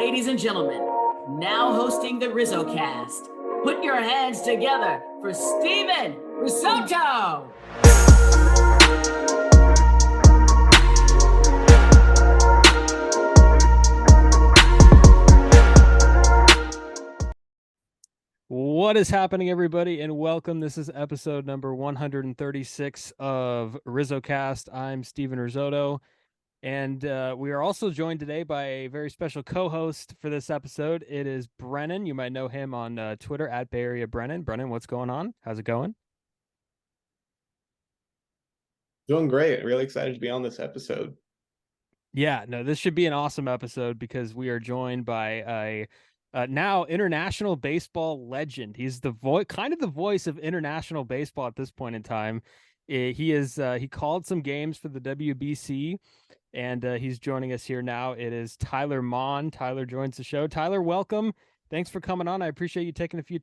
Ladies and gentlemen, now hosting the RizzoCast, put your hands together for Steven Risotto! What is happening, everybody, and welcome. This is episode number 136 of RizzoCast. I'm Steven Risotto, and we are also joined today by a very special co-host for this episode. It is Brennan. You might know him on Twitter at Bay Area Brennan. Brennan, what's going on? How's it going? Doing great. Really excited to be on this episode. Yeah, no, this should be an awesome episode because we are joined by a now international baseball legend. He's the kind of the voice of international baseball at this point in time. He called some games for the WBC, and he's joining us here now. It is Tyler Maun. Tyler joins the show. Tyler, welcome. Thanks for coming on. I appreciate you taking a few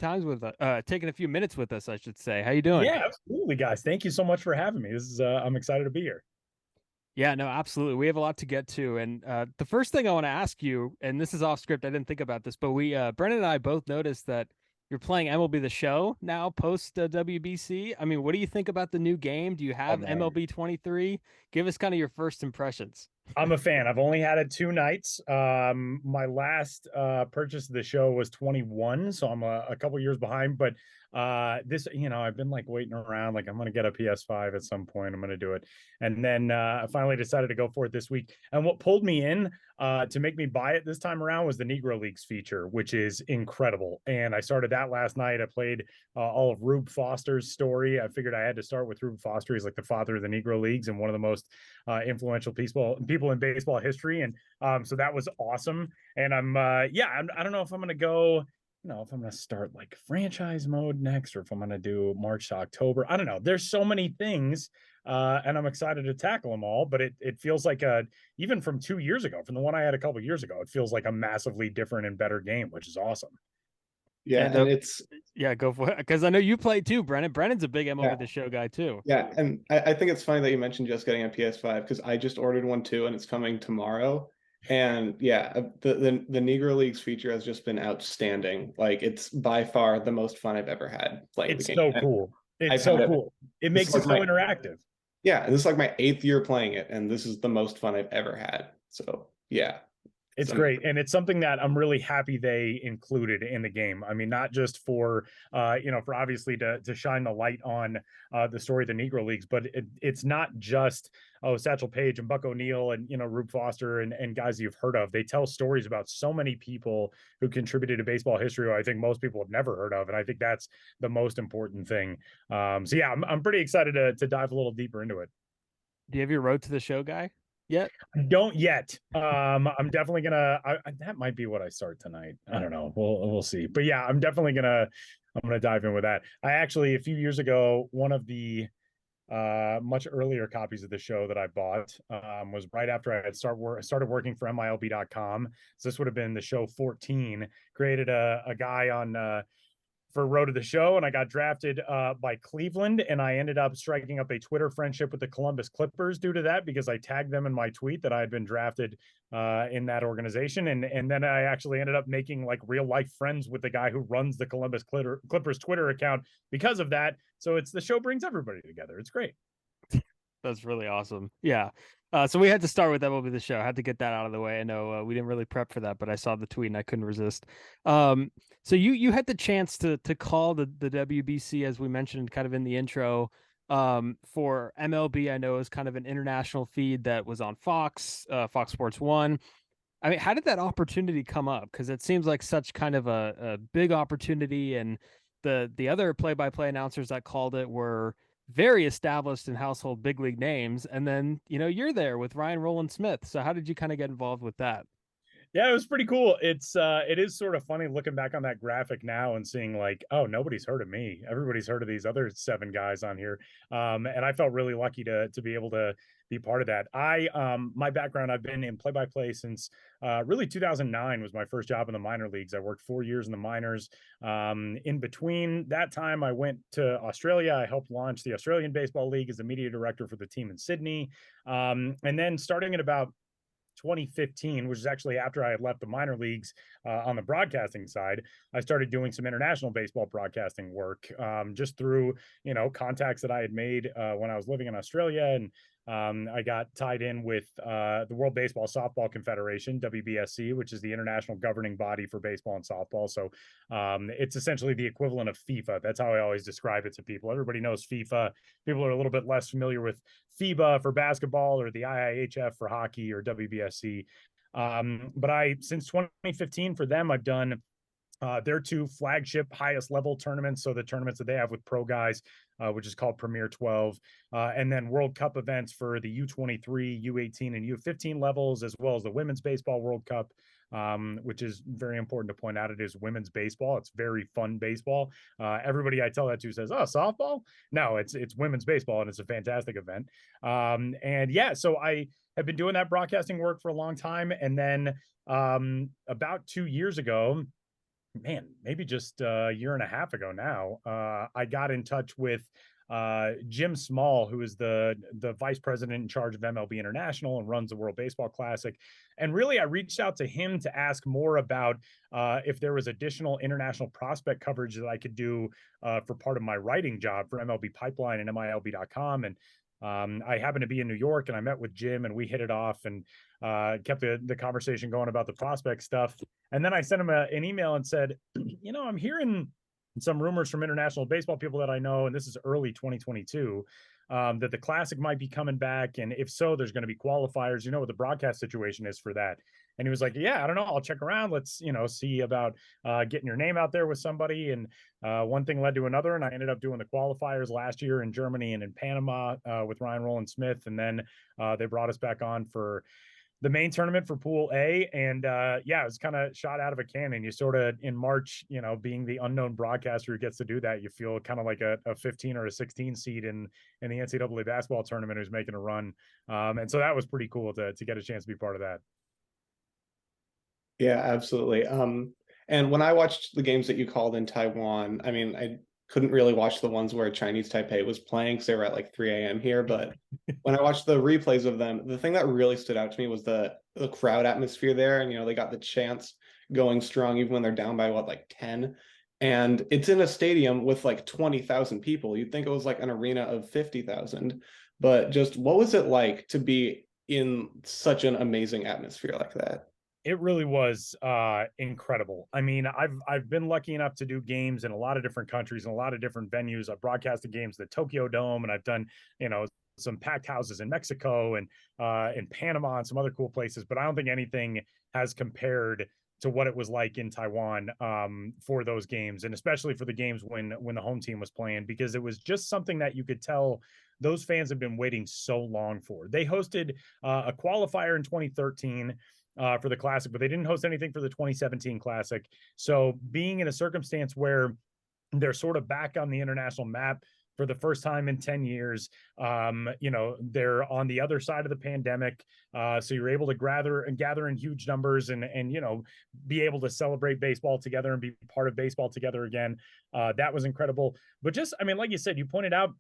minutes with us, I should say. How you doing? Yeah, absolutely, guys. Thank you so much for having me. This is I'm excited to be here. Yeah, no, absolutely. We have a lot to get to. And the first thing I want to ask you, and this is off script, I didn't think about this, but Brennan and I both noticed that you're playing MLB The Show now post WBC. I mean, what do you think about the new game? Do you have MLB 23? Give us kind of your first impressions. I'm a fan. I've only had it 2 nights. My last purchase of the show was 21, so I'm a couple years behind. But this, I've been like waiting around. Like I'm gonna get a PS5 at some point. I'm gonna do it, and then I finally decided to go for it this week. And what pulled me in to make me buy it this time around was the Negro Leagues feature, which is incredible. And I started that last night. I played all of Rube Foster's story. I figured I had to start with Rube Foster. He's like the father of the Negro Leagues and one of the most influential people in baseball history. And so that was awesome. And I don't know if I'm going to go, if I'm going to start like franchise mode next, or if I'm going to do March to October. I don't know. There's so many things. And I'm excited to tackle them all, but it feels like even from 2 years ago, from the one I had a couple years ago, it feels like a massively different and better game, which is awesome. Yeah, and go for it, because I know you play too, Brennan. Brennan's a big MLB The Show guy too. Yeah, and I think it's funny that you mentioned just getting a PS5 because I just ordered one too, and it's coming tomorrow. And yeah, the Negro Leagues feature has just been outstanding. Like it's by far the most fun I've ever had playing the game. It's so cool. It's so cool. It makes it so interactive. Yeah, this is like my 8th year playing it, and this is the most fun I've ever had. So yeah. It's great. And it's something that I'm really happy they included in the game. I mean, not just for obviously to shine the light on the story of the Negro Leagues, but it's not just, Satchel Paige and Buck O'Neill and, Rube Foster and guys you've heard of. They tell stories about so many people who contributed to baseball history who I think most people have never heard of. And I think that's the most important thing. I'm pretty excited to dive a little deeper into it. Do you have your Road to the Show guy yet? I don't yet. I'm definitely gonna. That might be what I start tonight. I don't know. We'll see. But yeah, I'm gonna dive in with that. I actually a few years ago, one of the much earlier copies of the show that I bought was right after I had started working for MILB.com. So this would have been the show 14. Created a guy on. For Road to the Show, and I got drafted by Cleveland, and I ended up striking up a Twitter friendship with the Columbus Clippers due to that, because I tagged them in my tweet that I had been drafted in that organization, and then I actually ended up making like real life friends with the guy who runs the Columbus Clippers Twitter account because of that. So the show brings everybody together. It's great. That's really awesome. Yeah. So we had to start with MLB The Show. I had to get that out of the way. I know we didn't really prep for that, but I saw the tweet and I couldn't resist. So you had the chance to call the WBC, as we mentioned kind of in the intro, for MLB. I know it was kind of an international feed that was on Fox Sports 1. I mean, how did that opportunity come up? Because it seems like such kind of a big opportunity, and the other play-by-play announcers that called it were very established and household big league names. And then, you're there with Ryan Rowland Smith. So how did you kind of get involved with that? Yeah, it was pretty cool. It is sort of funny looking back on that graphic now and seeing like, oh, nobody's heard of me. Everybody's heard of these other 7 guys on here. And I felt really lucky to be able to be part of that. My background, I've been in play-by-play since really 2009 was my first job in the minor leagues. I worked 4 years in the minors. In between that time, I went to Australia. I helped launch the Australian Baseball League as the media director for the team in Sydney. And then starting at about 2015, which is actually after I had left the minor leagues on the broadcasting side, I started doing some international baseball broadcasting work, just through, contacts that I had made when I was living in Australia. And I got tied in with the World Baseball Softball Confederation, WBSC, which is the international governing body for baseball and softball. So it's essentially the equivalent of FIFA. That's how I always describe it to people. Everybody knows FIFA. People are a little bit less familiar with FIBA for basketball, or the IIHF for hockey, or WBSC. But since 2015 for them, I've done their two flagship highest level tournaments. So the tournaments that they have with pro guys, which is called Premier 12, and then World Cup events for the U23, U18, and U15 levels, as well as the Women's Baseball World Cup, which is very important to point out. It is women's baseball. It's very fun baseball. Everybody I tell that to says, "Oh, softball?" No, it's women's baseball, and it's a fantastic event. And yeah, so I have been doing that broadcasting work for a long time, and then about 2 years ago, maybe just a year and a half ago now, I got in touch with Jim Small, who is the vice president in charge of MLB International and runs the World Baseball Classic. And really, I reached out to him to ask more about if there was additional international prospect coverage that I could do for part of my writing job for MLB Pipeline and MILB.com. And I happened to be in New York, and I met with Jim, and we hit it off, and kept the conversation going about the prospect stuff. And then I sent him an email and said, I'm hearing some rumors from international baseball people that I know, and this is early 2022, that the Classic might be coming back. And if so, there's going to be qualifiers. You know what the broadcast situation is for that. And he was like, yeah, I don't know. I'll check around. Let's, see about getting your name out there with somebody. And one thing led to another. And I ended up doing the qualifiers last year in Germany and in Panama with Ryan Roland Smith. And then they brought us back on for the main tournament for Pool A. And it was kind of shot out of a cannon. You sort of, in March, being the unknown broadcaster who gets to do that, you feel kind of like a 15 or a 16 seed in the NCAA basketball tournament who's making a run. And so that was pretty cool to get a chance to be part of that. Yeah, absolutely. And when I watched the games that you called in Taiwan, I mean, I couldn't really watch the ones where Chinese Taipei was playing because they were at like 3 a.m. here. But when I watched the replays of them, the thing that really stood out to me was the crowd atmosphere there. And, they got the chants going strong even when they're down by like 10. And it's in a stadium with like 20,000 people. You'd think it was like an arena of 50,000. But just what was it like to be in such an amazing atmosphere like that? It really was incredible. I mean, I've been lucky enough to do games in a lot of different countries and a lot of different venues. I've broadcasted games at the Tokyo Dome, and I've done, some packed houses in Mexico and in Panama and some other cool places. But I don't think anything has compared to what it was like in Taiwan for those games, and especially for the games when the home team was playing, because it was just something that you could tell those fans have been waiting so long for. They hosted a qualifier in 2013. For the Classic, but they didn't host anything for the 2017 Classic. So being in a circumstance where they're sort of back on the international map for the first time in 10 years, they're on the other side of the pandemic. So you're able to gather in huge numbers and be able to celebrate baseball together and be part of baseball together again. That was incredible. But just, like you said, you pointed out,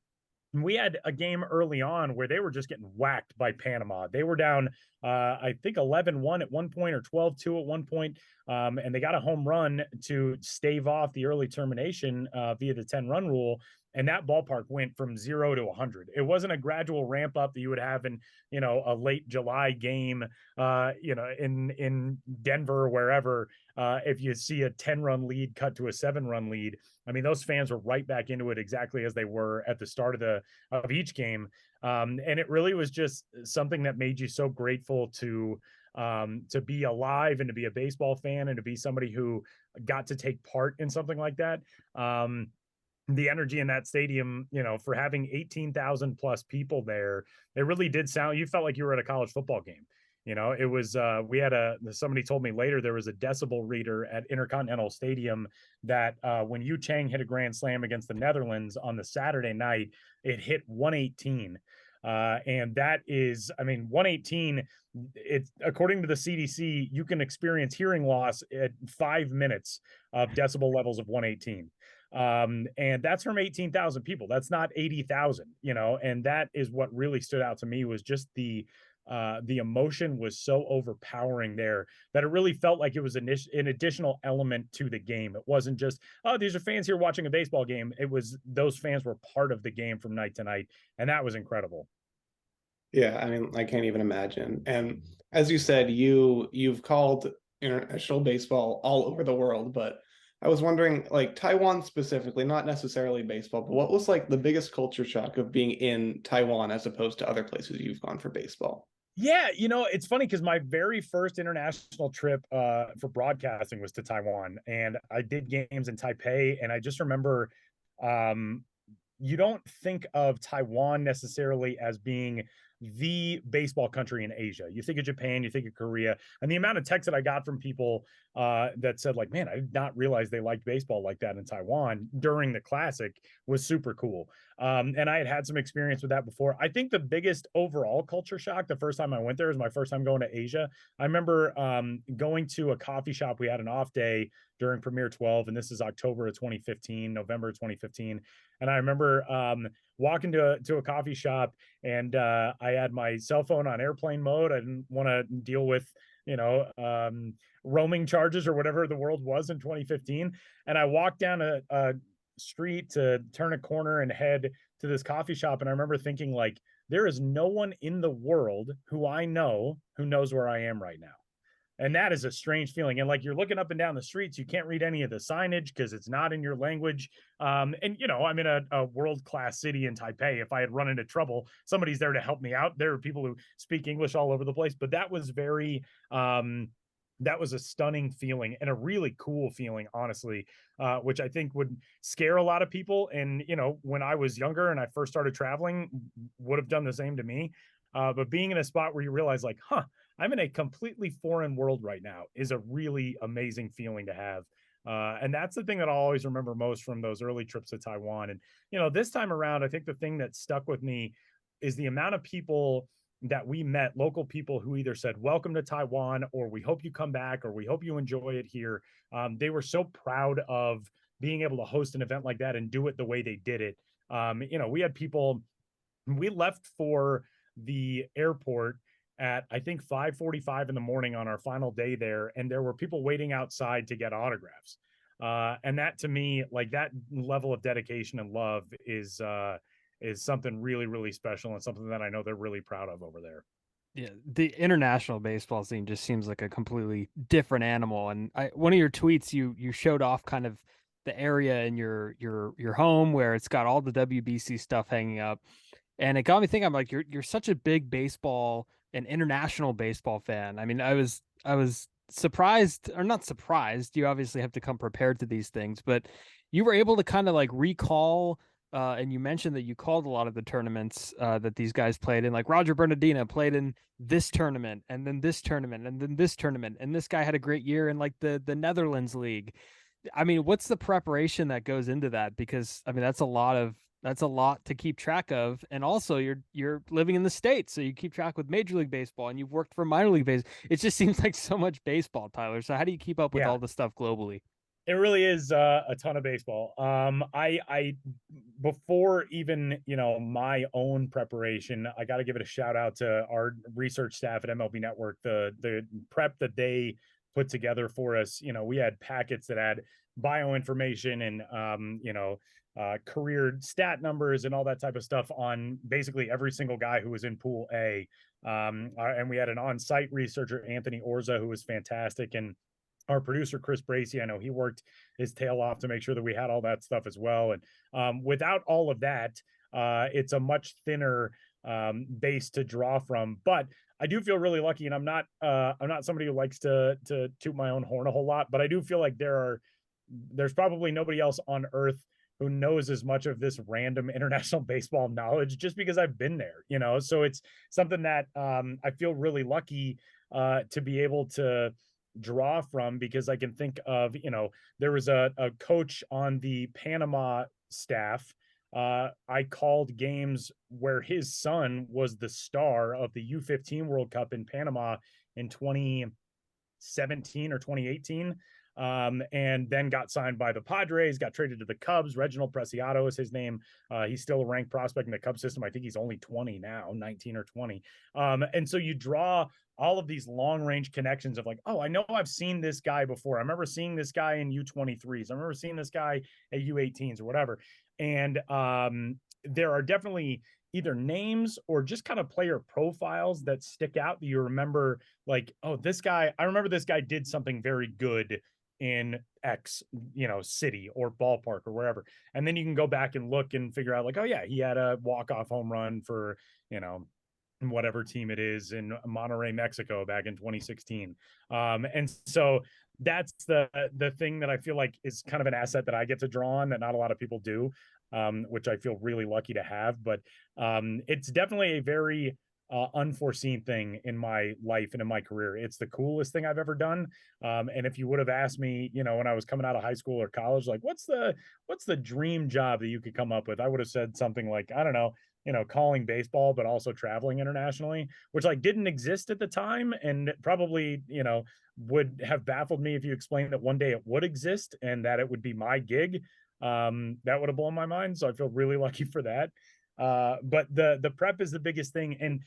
we had a game early on where they were just getting whacked by Panama. They were down, I think 11-1 at one point, or 12-2 at one point. And they got a home run to stave off the early termination via the 10-run rule. And that ballpark went from 0 to 100. It wasn't a gradual ramp up that you would have in, a late July game, in Denver or wherever. If you see a 10-run lead cut to a 7-run lead, those fans were right back into it exactly as they were at the start of each game. And it really was just something that made you so grateful to be alive and to be a baseball fan and to be somebody who got to take part in something like that. The energy in that stadium, for having 18,000 plus people there, it really did sound, you felt like you were at a college football game. It was, somebody told me later, there was a decibel reader at Intercontinental Stadium that when Yu Chang hit a grand slam against the Netherlands on the Saturday night, it hit 118. And that is, 118, it's, according to the CDC, you can experience hearing loss at 5 minutes of decibel levels of 118. And that's from 18,000 people. That's not 80,000, and that is what really stood out to me, was just the the emotion was so overpowering there that it really felt like it was an additional element to the game. It wasn't just, oh, these are fans here watching a baseball game. It was those fans were part of the game from night to night, and that was incredible. Yeah, I mean, I can't even imagine. And as you said, you've called international baseball all over the world, but I was wondering, like Taiwan specifically, not necessarily baseball, but what was like the biggest culture shock of being in Taiwan as opposed to other places you've gone for baseball? Yeah, it's funny because my very first international trip for broadcasting was to Taiwan, and I did games in Taipei, and I just remember um, you don't think of Taiwan necessarily as being the baseball country in Asia. You think of Japan, you think of Korea, and the amount of texts that I got from people that said like, "Man, I did not realize they liked baseball like that in Taiwan during the Classic" was super cool. And I had some experience with that before. I think the biggest overall culture shock the first time I went there was my first time going to Asia. I remember going to a coffee shop. We had an off day during Premier 12, and this is October of 2015, November of 2015. And I remember walking to a coffee shop, and I had my cell phone on airplane mode. I didn't want to deal with, roaming charges or whatever the world was in 2015. And I walked down a street to turn a corner and head to this coffee shop. And I remember thinking, like, there is no one in the world who I know who knows where I am right now. And that is a strange feeling. And like you're looking up and down the streets, you can't read any of the signage because it's not in your language. And I'm in a world-class city in Taipei. If I had run into trouble, somebody's there to help me out. There are people who speak English all over the place, but that was that was a stunning feeling and a really cool feeling, honestly, which I think would scare a lot of people. And, when I was younger and I first started traveling, would have done the same to me. But being in a spot where you realize like, I'm in a completely foreign world right now is a really amazing feeling to have. And that's the thing that I'll always remember most from those early trips to Taiwan. And, this time around, I think the thing that stuck with me is the amount of people that we met, local people who either said, welcome to Taiwan, or we hope you come back, or we hope you enjoy it here. They were so proud of being able to host an event like that and do it the way they did it. We had people, we left for the airport at I think 5:45 in the morning on our final day there, and there were people waiting outside to get autographs. And that to me, like that level of dedication and love is something really, really special and something that I know they're really proud of over there. Yeah, the international baseball scene just seems like a completely different animal. And one of your tweets, you showed off kind of the area in your home where it's got all the WBC stuff hanging up, and it got me thinking. I'm like, you're such a big baseball and international baseball fan. I mean, I was surprised, or not surprised. You obviously have to come prepared to these things, but you were able to kind of like recall. And you mentioned that you called a lot of the tournaments that these guys played in, like Roger Bernardina played in this tournament, and then this tournament, and then this tournament, and this guy had a great year in like the Netherlands League. I mean, what's the preparation that goes into that? Because I mean, that's a lot to keep track of, and also you're living in the States, so you keep track with Major League Baseball, and you've worked for minor league baseball. It just seems like so much baseball, Tyler. So how do you keep up with all the stuff globally? It really is a ton of baseball. I before even my own preparation, I got to give it a shout out to our research staff at MLB Network. The prep that they put together for us. We had packets that had bio information and career stat numbers and all that type of stuff on basically every single guy who was in Pool A. And we had an on-site researcher, Anthony Orza, who was fantastic, and our producer Chris Bracey, I know he worked his tail off to make sure that we had all that stuff as well. And without all of that, it's a much thinner base to draw from. But I do feel really lucky, and I'm not somebody who likes to toot my own horn a whole lot, but I do feel like there's probably nobody else on earth who knows as much of this random international baseball knowledge just because I've been there. So it's something that I feel really lucky to be able to draw from, because I can think of, there was a coach on the Panama staff. I called games where his son was the star of the U15 World Cup in Panama in 2017 or 2018. and then got signed by the Padres, got traded to the Cubs. Reginald Preciado is his name. He's still a ranked prospect in the Cubs system. I think he's only 20 now, 19 or 20. And so you draw all of these long range connections of like, oh, I know I've seen this guy before. I remember seeing this guy in U23s. I remember seeing this guy at U18s or whatever. And there are definitely either names or just kind of player profiles that stick out that you remember, like, oh, this guy, I remember this guy did something very good in X, city or ballpark or wherever. And then you can go back and look and figure out like, oh yeah, he had a walk-off home run for, whatever team it is in Monterrey, Mexico back in 2016. And so that's the thing that I feel like is kind of an asset that I get to draw on that not a lot of people do, which I feel really lucky to have. But it's definitely a very unforeseen thing in my life and in my career. It's the coolest thing I've ever done. And if you would have asked me, when I was coming out of high school or college, like what's the dream job that you could come up with? I would have said something like, I don't know, calling baseball, but also traveling internationally, which like didn't exist at the time. And probably, would have baffled me if you explained that one day it would exist and that it would be my gig. That would have blown my mind. So I feel really lucky for that. But the prep is the biggest thing. And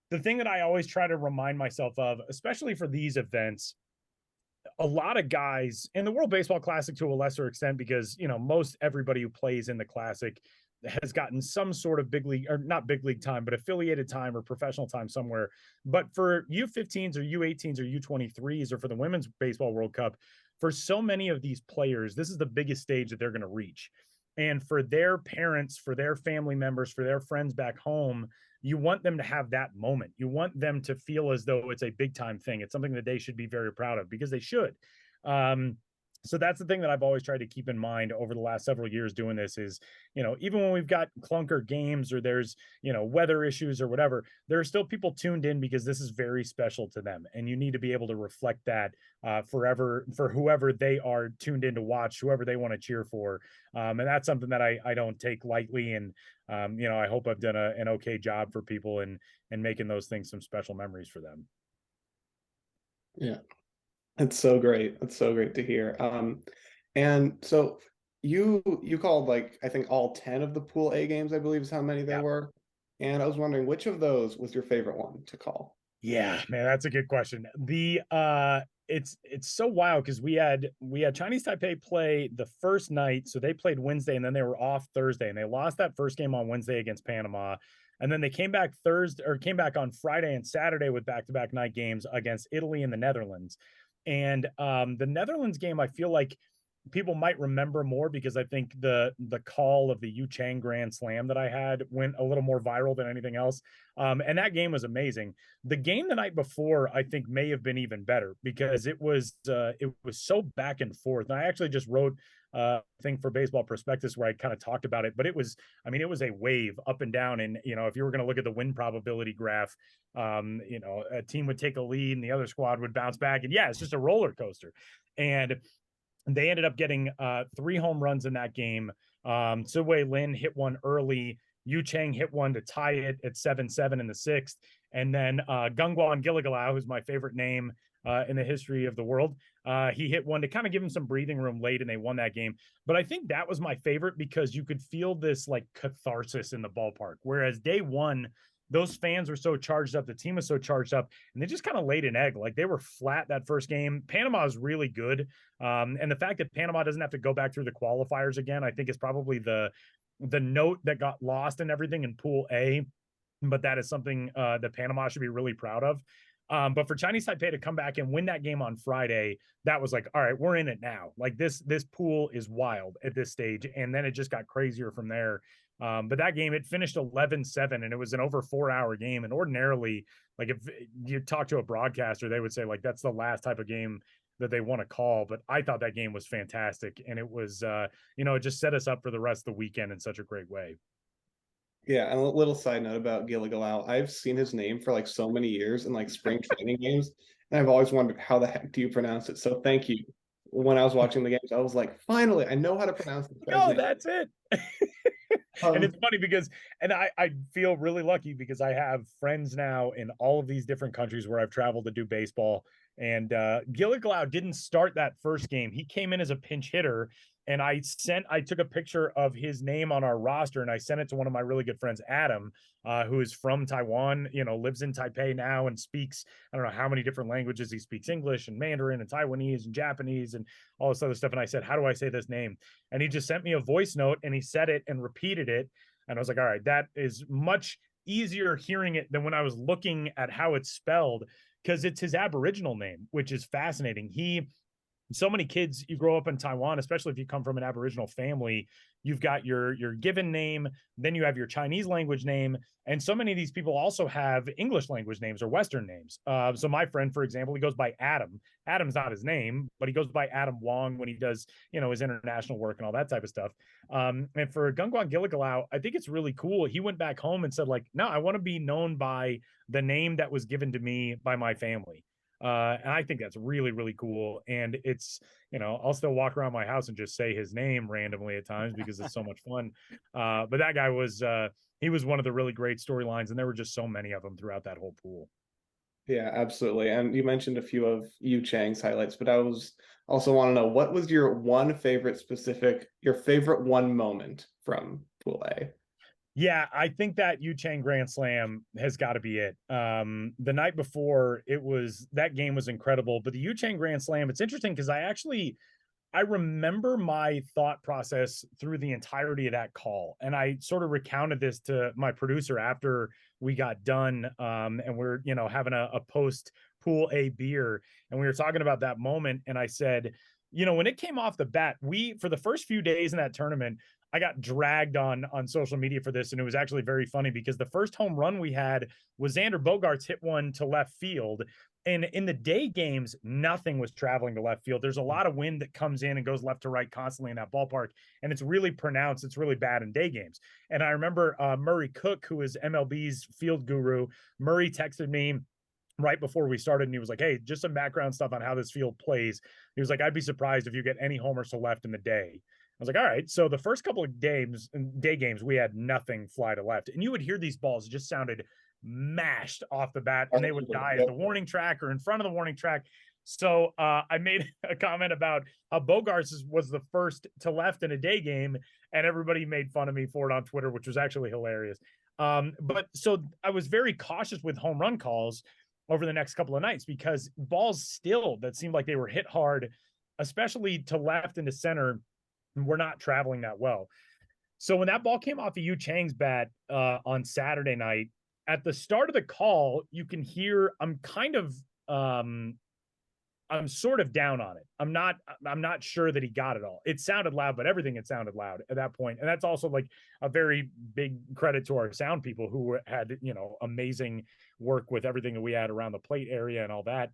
the thing that I always try to remind myself of, especially for these events, a lot of guys in the World Baseball Classic to a lesser extent, because, most everybody who plays in the Classic has gotten some sort of big league, or not big league time, but affiliated time or professional time somewhere. But for U15s or U18s or U23s, or for the Women's Baseball World Cup, for so many of these players, this is the biggest stage that they're going to reach. And for their parents, for their family members, for their friends back home, you want them to have that moment. You want them to feel as though it's a big time thing. It's something that they should be very proud of, because they should. So that's the thing that I've always tried to keep in mind over the last several years doing this is, even when we've got clunker games or there's, weather issues or whatever, there are still people tuned in because this is very special to them. And you need to be able to reflect that forever for whoever they are tuned in to watch, whoever they want to cheer for. And that's something that I don't take lightly. And, I hope I've done an okay job for people and making those things some special memories for them. Yeah. It's so great. It's so great to hear. And so you called like I think all 10 of the Pool A games, I believe is how many there were. And I was wondering which of those was your favorite one to call? Yeah, man, that's a good question. It's so wild because we had Chinese Taipei play the first night, so they played Wednesday and then they were off Thursday, and they lost that first game on Wednesday against Panama. And then they came back on Friday and Saturday with back-to-back night games against Italy and the Netherlands. And the Netherlands game, I feel like people might remember more because I think the call of the Yu Chang Grand Slam that I had went a little more viral than anything else. And that game was amazing. The game the night before, I think, may have been even better because it was so back and forth. And I actually just wrote a thing for Baseball Prospectus where I kind of talked about it, but it was a wave up and down. And, if you were going to look at the win probability graph, a team would take a lead and the other squad would bounce back. And yeah, it's just a roller coaster. And they ended up getting 3 home runs in that game. Siwei Lin hit one early. Yu Chang hit one to tie it at 7-7 in the 6th. And then Gungwan Gilligalau, who's my favorite name in the history of the world, he hit one to kind of give him some breathing room late, and they won that game. But I think that was my favorite because you could feel this like catharsis in the ballpark. Whereas day one, those fans were so charged up, the team was so charged up, and they just kind of laid an egg. Like they were flat that first game. Panama is really good. And the fact that Panama doesn't have to go back through the qualifiers again, I think is probably the note that got lost and everything in Pool A. But that is something that Panama should be really proud of. But for Chinese Taipei to come back and win that game on Friday, that was like, all right, we're in it now. Like this pool is wild at this stage. And then it just got crazier from there. But that game, it finished 11-7 and it was an over 4-hour game. And ordinarily, like if you talk to a broadcaster, they would say like, that's the last type of game that they want to call. But I thought that game was fantastic. And it was, it just set us up for the rest of the weekend in such a great way. Yeah, and a little side note about Gilligalau. I've seen his name for like so many years in like spring training games, and I've always wondered how the heck do you pronounce it. So thank you. When I was watching the games, I was like, finally, I know how to pronounce this guy's name. That's it. And it's funny because, and I feel really lucky because I have friends now in all of these different countries where I've traveled to do baseball. And Gilliglow didn't start that first game. He came in as a pinch hitter, and I took a picture of his name on our roster, and I sent it to one of my really good friends, Adam, who is from Taiwan, lives in Taipei now and speaks, I don't know how many different languages. He speaks English and Mandarin and Taiwanese and Japanese and all this other stuff. And I said, how do I say this name? And he just sent me a voice note, and he said it and repeated it. And I was like, all right, that is much easier hearing it than when I was looking at how it's spelled, because it's his Aboriginal name, which is fascinating. So many kids, you grow up in Taiwan, especially if you come from an Aboriginal family, you've got your given name, then you have your Chinese language name. And so many of these people also have English language names or Western names. So my friend, for example, he goes by Adam. Adam's not his name, but he goes by Adam Wong when he does, his international work and all that type of stuff. And for Gungwon Gilligalow, I think it's really cool. He went back home and said, like, no, I want to be known by the name that was given to me by my family. And I think that's really, really cool. And it's, I'll still walk around my house and just say his name randomly at times because it's so much fun. But that guy he was one of the really great storylines, and there were just so many of them throughout that whole pool. Yeah, absolutely. And you mentioned a few of Yu Chang's highlights, but I also want to know, what was your favorite one moment from Pool A? Yeah, I think that Yu Chang Grand Slam has got to be it. The night before, that game was incredible, but the Yu Chang Grand Slam, it's interesting because I remember my thought process through the entirety of that call. And I sort of recounted this to my producer after we got done. And we're, having a post Pool A beer, and we were talking about that moment. And I said, when it came off the bat, for the first few days in that tournament, I got dragged on social media for this. And it was actually very funny because the first home run we had was Xander Bogaerts hit one to left field. And in the day games, nothing was traveling to left field. There's a lot of wind that comes in and goes left to right constantly in that ballpark. And it's really pronounced. It's really bad in day games. And I remember Murray Cook, who is MLB's field guru, Murray texted me right before we started, and he was like, hey, just some background stuff on how this field plays. He was like, I'd be surprised if you get any homers to left in the day. I was like, all right. So the first couple of day games, we had nothing fly to left. And you would hear these balls just sounded mashed off the bat, and they would die at the warning track or in front of the warning track. So I made a comment about how Bogaerts was the first to left in a day game, and everybody made fun of me for it on Twitter, which was actually hilarious. But so I was very cautious with home run calls over the next couple of nights because balls still that seemed like they were hit hard, especially to left and to center, were not traveling that well. So when that ball came off of Yu Chang's bat on Saturday night, at the start of the call, you can hear I'm sort of down on it. I'm not sure that he got it all. It sounded loud, but everything had sounded loud at that point. And that's also like a very big credit to our sound people who had, amazing work with everything that we had around the plate area and all that.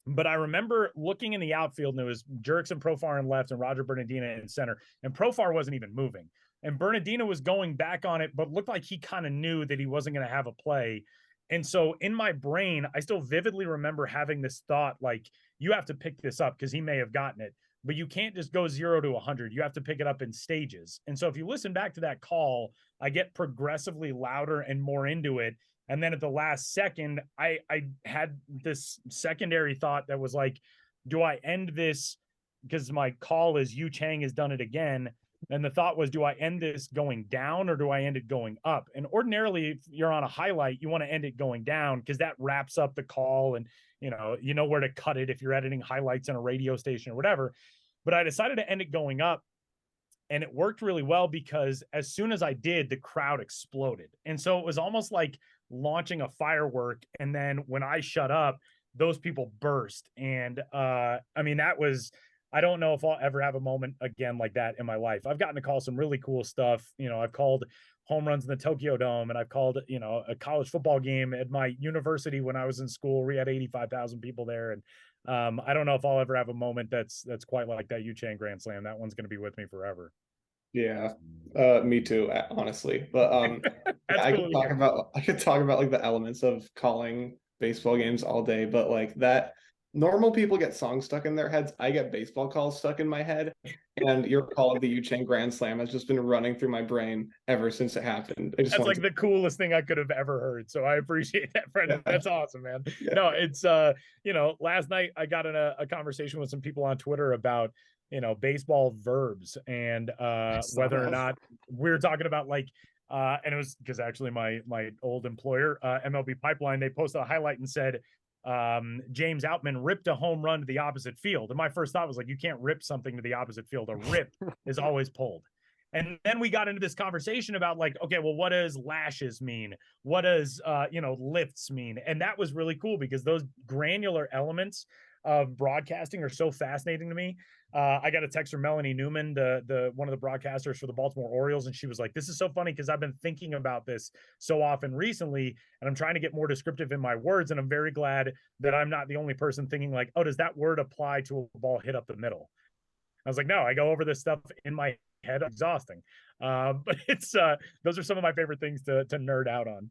But I remember looking in the outfield, and it was Jurickson Profar in left and Roger Bernardina in center, and Profar wasn't even moving. And Bernardina was going back on it, but looked like he kind of knew that he wasn't going to have a play. And so in my brain, I still vividly remember having this thought, like, you have to pick this up because he may have gotten it, but you can't just go 0 to 100. You have to pick it up in stages. And so if you listen back to that call, I get progressively louder and more into it. And then at the last second, I had this secondary thought that was like, do I end this? Because my call is Yu Chang has done it again. And the thought was, do I end this going down or do I end it going up? And ordinarily, if you're on a highlight, you want to end it going down because that wraps up the call and, you know where to cut it if you're editing highlights on a radio station or whatever. But I decided to end it going up. And it worked really well because as soon as I did, the crowd exploded. And so it was almost like launching a firework. And then when I shut up, those people burst. And I don't know if I'll ever have a moment again like that in my life. I've gotten to call some really cool stuff. I've called home runs in the Tokyo Dome, and I've called, a college football game at my university when I was in school. We had 85,000 people there. And I don't know if I'll ever have a moment that's quite like that Yu Chang Grand Slam. That one's going to be with me forever. Yeah, me too, honestly. But I could talk about like the elements of calling baseball games all day, but like that normal people get songs stuck in their heads. I get baseball calls stuck in my head. And your call of the Yu Chang Grand Slam has just been running through my brain ever since it happened. I just That's wanted like the coolest thing I could have ever heard. So I appreciate that, Brennan. Yeah. That's awesome, man. Yeah. No, it's last night I got in a conversation with some people on Twitter about, baseball verbs and whether or not we're talking about and it was because actually my old employer, MLB Pipeline, they posted a highlight and said James Outman ripped a home run to the opposite field. And my first thought was like, you can't rip something to the opposite field. A rip is always pulled. And then we got into this conversation about like, okay, well, what does lashes mean? What does, lifts mean? And that was really cool because those granular elements of broadcasting are so fascinating to me. I got a text from Melanie Newman, the one of the broadcasters for the Baltimore Orioles, and she was like, this is so funny because I've been thinking about this so often recently, and I'm trying to get more descriptive in my words, and I'm very glad that I'm not the only person thinking like, oh, does that word apply to a ball hit up the middle? I was like, no, I go over this stuff in my head. Exhausting. But it's those are some of my favorite things to nerd out on.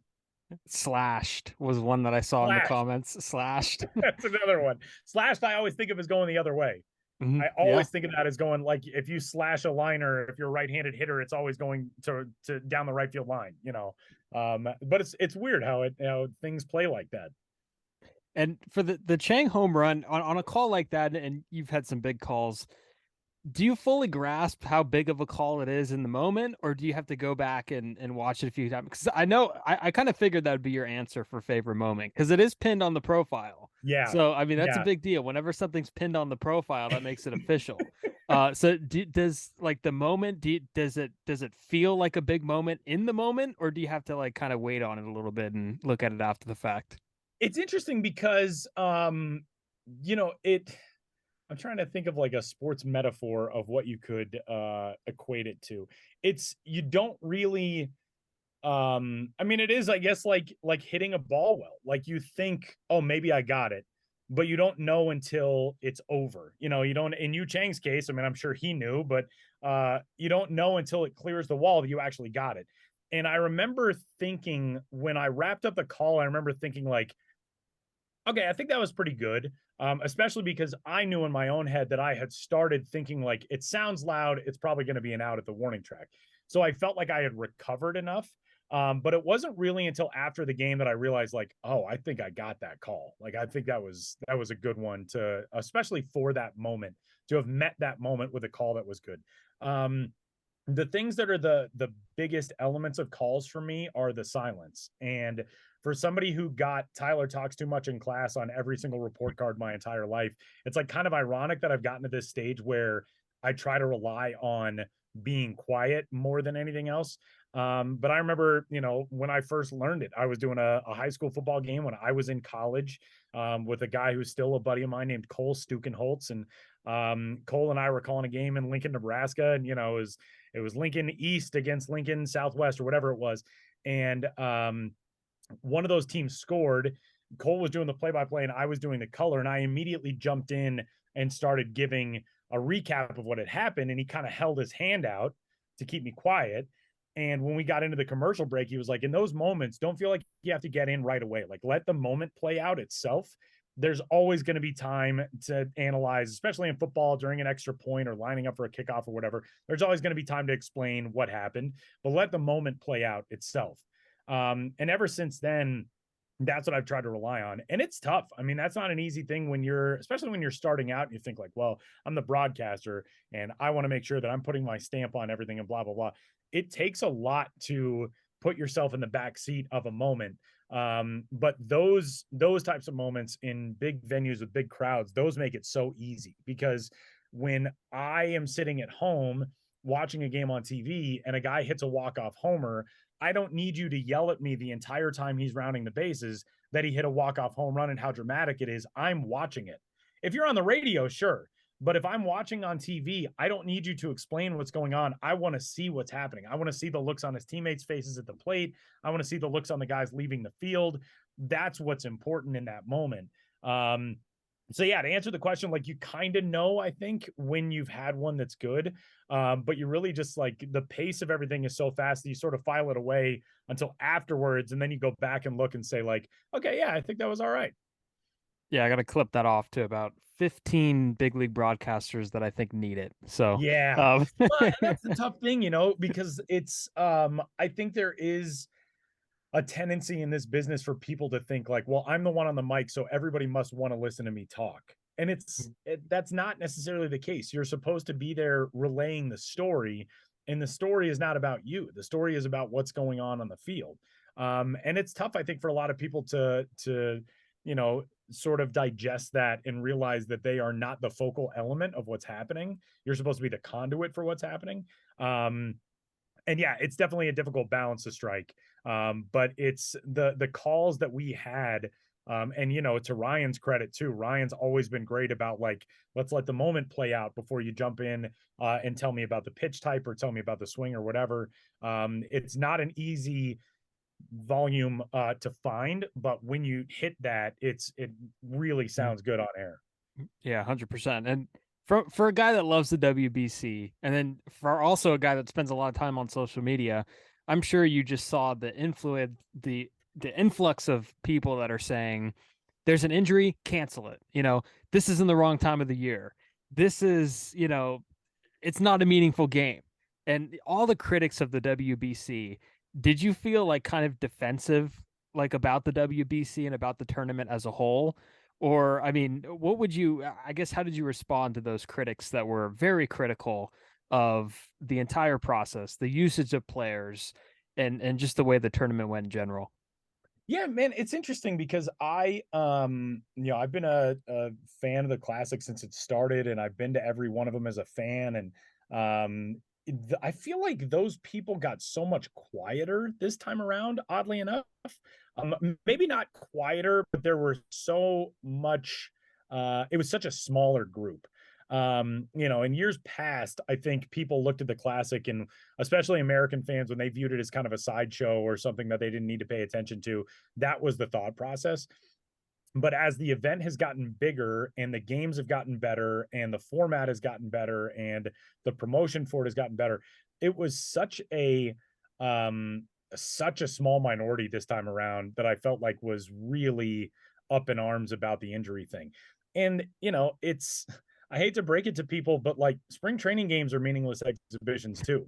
Slashed was one that I saw in the comments. Slashed. That's another one. Slashed, I always think of as going the other way. Mm-hmm. I always think of that as going like if you slash a liner, if you're a right-handed hitter, it's always going to down the right field line, But it's weird how things play like that. And for the Chang home run on a call like that, and you've had some big calls, do you fully grasp how big of a call it is in the moment, or do you have to go back and watch it a few times? Because I know I kind of figured that would be your answer for favorite moment because it is pinned on the profile. Yeah. So I mean that's a big deal. Whenever something's pinned on the profile, that makes it official. So does like the moment? Does it feel like a big moment in the moment, or do you have to like kind of wait on it a little bit and look at it after the fact? It's interesting because I'm trying to think of like a sports metaphor of what you could equate it to. It's you don't really it is, I guess, like hitting a ball well. Like you think, oh, maybe I got it, but you don't know until it's over. You don't, in Yu Chang's case, I mean, I'm sure he knew, but you don't know until it clears the wall that you actually got it. And I remember thinking when I wrapped up the call, I remember thinking like, okay, I think that was pretty good. Especially because I knew in my own head that I had started thinking like, it sounds loud. It's probably going to be an out at the warning track. So I felt like I had recovered enough. But it wasn't really until after the game that I realized like, oh, I think I got that call. Like, I think that was a good one to, especially for that moment, to have met that moment with a call that was good. The things that are the biggest elements of calls for me are the silence. And for somebody who got Tyler talks too much in class on every single report card my entire life, it's like kind of ironic that I've gotten to this stage where I try to rely on being quiet more than anything else. But I remember, when I first learned it, I was doing a high school football game when I was in college with a guy who's still a buddy of mine named Cole Stukenholtz. And Cole and I were calling a game in Lincoln, Nebraska. And, it was Lincoln East against Lincoln Southwest or whatever it was. And one of those teams scored. Cole was doing the play-by-play and I was doing the color. And I immediately jumped in and started giving a recap of what had happened. And he kind of held his hand out to keep me quiet. And when we got into the commercial break, he was like, in those moments, don't feel like you have to get in right away. Like, let the moment play out itself. There's always going to be time to analyze, especially in football during an extra point or lining up for a kickoff or whatever. There's always going to be time to explain what happened, but let the moment play out itself. And ever since then, that's what I've tried to rely on. And it's tough. I mean, that's not an easy thing especially when you're starting out and you think like, well, I'm the broadcaster and I want to make sure that I'm putting my stamp on everything and blah, blah, blah. It takes a lot to put yourself in the back seat of a moment. But those types of moments in big venues with big crowds, those make it so easy because when I am sitting at home watching a game on TV and a guy hits a walk-off homer, I don't need you to yell at me the entire time he's rounding the bases that he hit a walk-off home run and how dramatic it is. I'm watching it. If you're on the radio, sure. But if I'm watching on TV, I don't need you to explain what's going on. I want to see what's happening. I want to see the looks on his teammates' faces at the plate. I want to see the looks on the guys leaving the field. That's what's important in that moment. So yeah, to answer the question, like you kind of know, I think, when you've had one that's good, but you really just like the pace of everything is so fast that you sort of file it away until afterwards. And then you go back and look and say like, okay, yeah, I think that was all right. Yeah, I got to clip that off to about 15 big league broadcasters that I think need it. So, Yeah. Well, and that's the tough thing, because it's I think there is a tendency in this business for people to think like, well, I'm the one on the mic, so everybody must want to listen to me talk. And that's not necessarily the case. You're supposed to be there relaying the story, and the story is not about you. The story is about what's going on the field. And it's tough, I think, for a lot of people to sort of digest that and realize that they are not the focal element of what's happening. You're supposed to be the conduit for what's happening. And yeah, it's definitely a difficult balance to strike. But it's the calls that we had. And to Ryan's credit too, Ryan's always been great about like, let's let the moment play out before you jump in and tell me about the pitch type or tell me about the swing or whatever. It's not an easy volume to find, but when you hit that, it really sounds good on air. Yeah, 100%. And for a guy that loves the WBC, and then for also a guy that spends a lot of time on social media, I'm sure you just saw the influx of people that are saying there's an injury, cancel it. This is in the wrong time of the year. This is, it's not a meaningful game. And all the critics of the WBC, did you feel like kind of defensive like about the WBC and about the tournament as a whole? Or, I mean, I guess, how did you respond to those critics that were very critical of the entire process, the usage of players, and just the way the tournament went in general? Yeah, man, it's interesting because I've been a fan of the Classic since it started, and I've been to every one of them as a fan. And I feel like those people got so much quieter this time around, oddly enough. Maybe not quieter, but there were so much, it was such a smaller group. In years past, I think people looked at the Classic, and especially American fans, when they viewed it as kind of a sideshow or something that they didn't need to pay attention to, that was the thought process. But as the event has gotten bigger and the games have gotten better and the format has gotten better and the promotion for it has gotten better, it was such a small minority this time around that I felt like was really up in arms about the injury thing. And I hate to break it to people, but like spring training games are meaningless exhibitions too.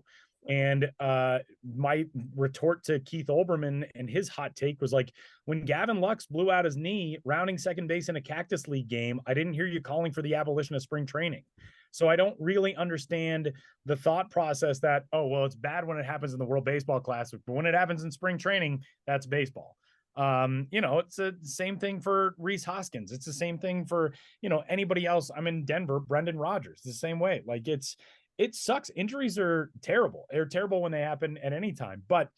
And my retort to Keith Olbermann and his hot take was like, when Gavin Lux blew out his knee rounding second base in a Cactus League game, I didn't hear you calling for the abolition of spring training. So I don't really understand the thought process that, oh, well, it's bad when it happens in the World Baseball Classic, but when it happens in spring training, that's baseball. It's the same thing for Rhys Hoskins. It's the same thing for, anybody else. I'm in Denver, Brendan Rodgers, the same way. Like it sucks. Injuries are terrible. They're terrible when they happen at any time. But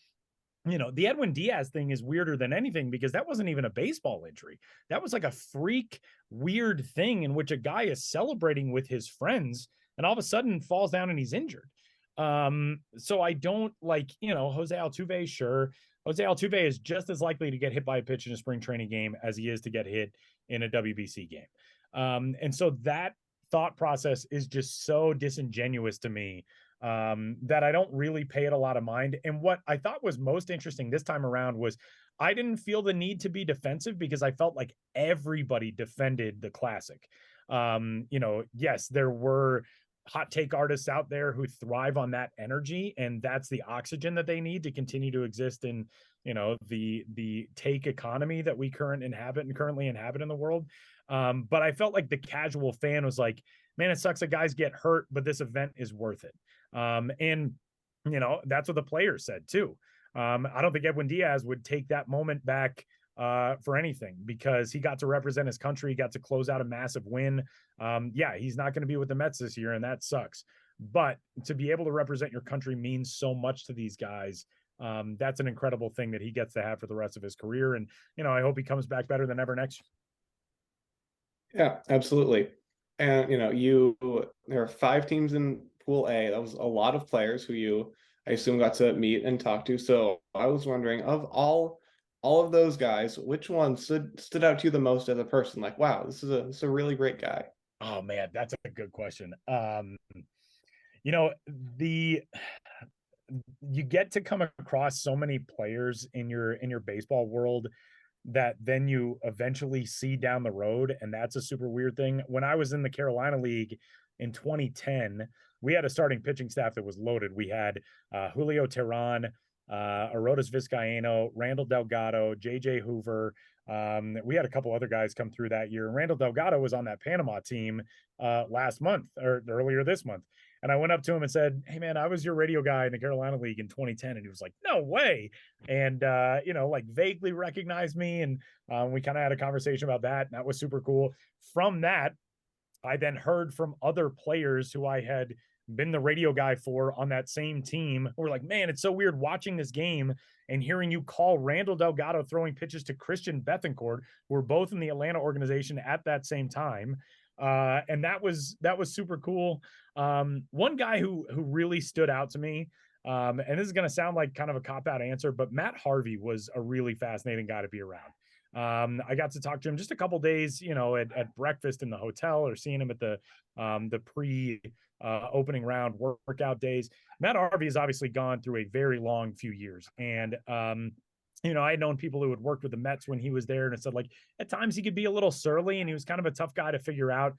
the Edwin Diaz thing is weirder than anything because that wasn't even a baseball injury. That was like a freak, weird thing in which a guy is celebrating with his friends and all of a sudden falls down and he's injured. So I don't Jose Altuve, sure. Jose Altuve is just as likely to get hit by a pitch in a spring training game as he is to get hit in a WBC game. And so that thought process is just so disingenuous to me that I don't really pay it a lot of mind. And what I thought was most interesting this time around was I didn't feel the need to be defensive because I felt like everybody defended the Classic. Yes, there were hot take artists out there who thrive on that energy, and that's the oxygen that they need to continue to exist in the take economy that we currently inhabit in the world. But I felt like the casual fan was like, man, it sucks that guys get hurt, but this event is worth it. And that's what the players said too. I don't think Edwin Diaz would take that moment back for anything because he got to represent his country. He got to close out a massive win. Yeah, he's not going to be with the Mets this year, and that sucks. But to be able to represent your country means so much to these guys. That's an incredible thing that he gets to have for the rest of his career. And, I hope he comes back better than ever next year. Yeah, absolutely. And there are 5 teams in Pool A. That was a lot of players who I assume, got to meet and talk to. So I was wondering, of all of those guys, which one stood out to you the most as a person? Like, wow, this is a really great guy. Oh man, that's a good question. You get to come across so many players in your baseball world that then you eventually see down the road. And that's a super weird thing. When I was in the Carolina League in 2010, we had a starting pitching staff that was loaded. We had Julio Teheran, Arodys Vizcaíno, Randall Delgado, JJ Hoover. We had a couple other guys come through that year. Randall Delgado was on that Panama team last month or earlier this month. And I went up to him and said, "Hey man, I was your radio guy in the Carolina League in 2010." And he was like, "No way." And, like vaguely recognized me. And we kind of had a conversation about that. And that was super cool. From that, I then heard from other players who I had been the radio guy for on that same team who were like, "Man, it's so weird watching this game and hearing you call Randall Delgado throwing pitches to Christian Bethancourt, who were both in the Atlanta organization at that same time." And that was super cool. One guy who really stood out to me, and this is going to sound like kind of a cop-out answer, but Matt Harvey was a really fascinating guy to be around. I got to talk to him just a couple days, at breakfast in the hotel, or seeing him at the pre opening round workout days. Matt Harvey has obviously gone through a very long few years. And, I had known people who had worked with the Mets when he was there, and it said, like, at times he could be a little surly, and he was kind of a tough guy to figure out.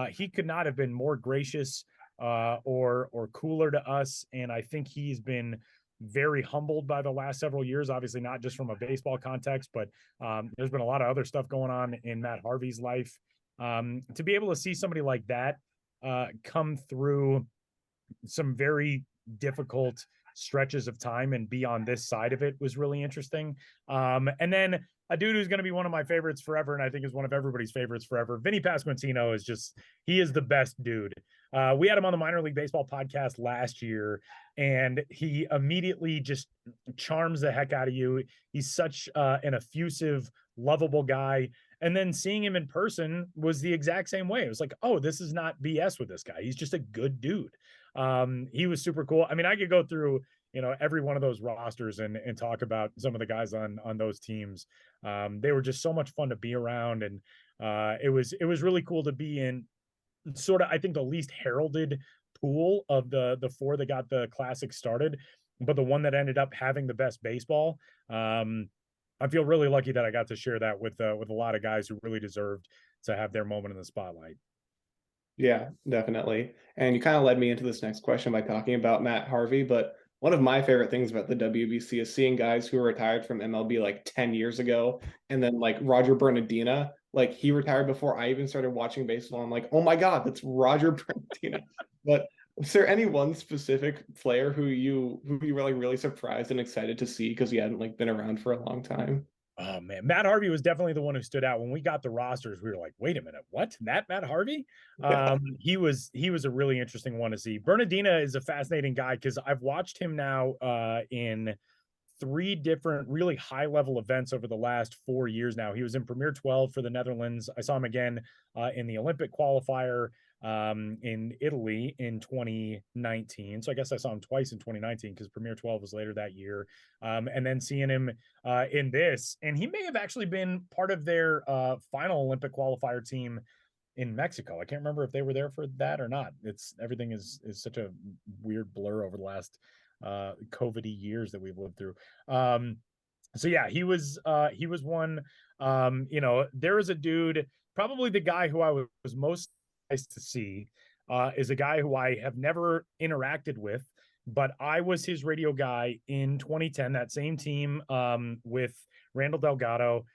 He could not have been more gracious or cooler to us. And I think he's been very humbled by the last several years, obviously not just from a baseball context, but there's been a lot of other stuff going on in Matt Harvey's life. To be able to see somebody like that come through some very difficult stretches of time and be on this side of it was really interesting. And then a dude who's going to be one of my favorites forever, and I think is one of everybody's favorites forever, Vinny Pasquantino he is the best dude. We had him on the Minor League Baseball podcast last year, and he immediately just charms the heck out of you. He's such an effusive, lovable guy. And then seeing him in person was the exact same way. It was like, oh, this is not BS with this guy. He's just a good dude. He was super cool. I mean, I could go through, every one of those rosters and talk about some of the guys on those teams. They were just so much fun to be around. And it was really cool to be in sort of, I think, the least heralded pool of the four that got the Classic started, but the one that ended up having the best baseball. I feel really lucky that I got to share that with a lot of guys who really deserved to have their moment in the spotlight. Yeah, definitely. And you kind of led me into this next question by talking about Matt Harvey, but one of my favorite things about the WBC is seeing guys who were retired from MLB like 10 years ago. And then like Roger Bernardina, like he retired before I even started watching baseball. I'm like, oh my God, that's Roger Bernardina. But is there any one specific player who you were like really surprised and excited to see because he hadn't like been around for a long time? Oh man, Matt Harvey was definitely the one who stood out. When we got the rosters, we were like, wait a minute, what? Matt Harvey? Yeah. He was a really interesting one to see. Bernardina is a fascinating guy because I've watched him now in 3 different really high level events over the last 4 years now. He was in Premier 12 for the Netherlands. I saw him again in the Olympic qualifier in Italy in 2019. So I guess I saw him twice in 2019 because Premier 12 was later that year. And then seeing him in this, and he may have actually been part of their final Olympic qualifier team in Mexico. I can't remember if they were there for that or not. Everything is such a weird blur over the last COVID-y years that we've lived through. So yeah, he was one. There is a dude, probably the guy who I was most nice to see is a guy who I have never interacted with, but I was his radio guy in 2010, that same team with Randall Delgado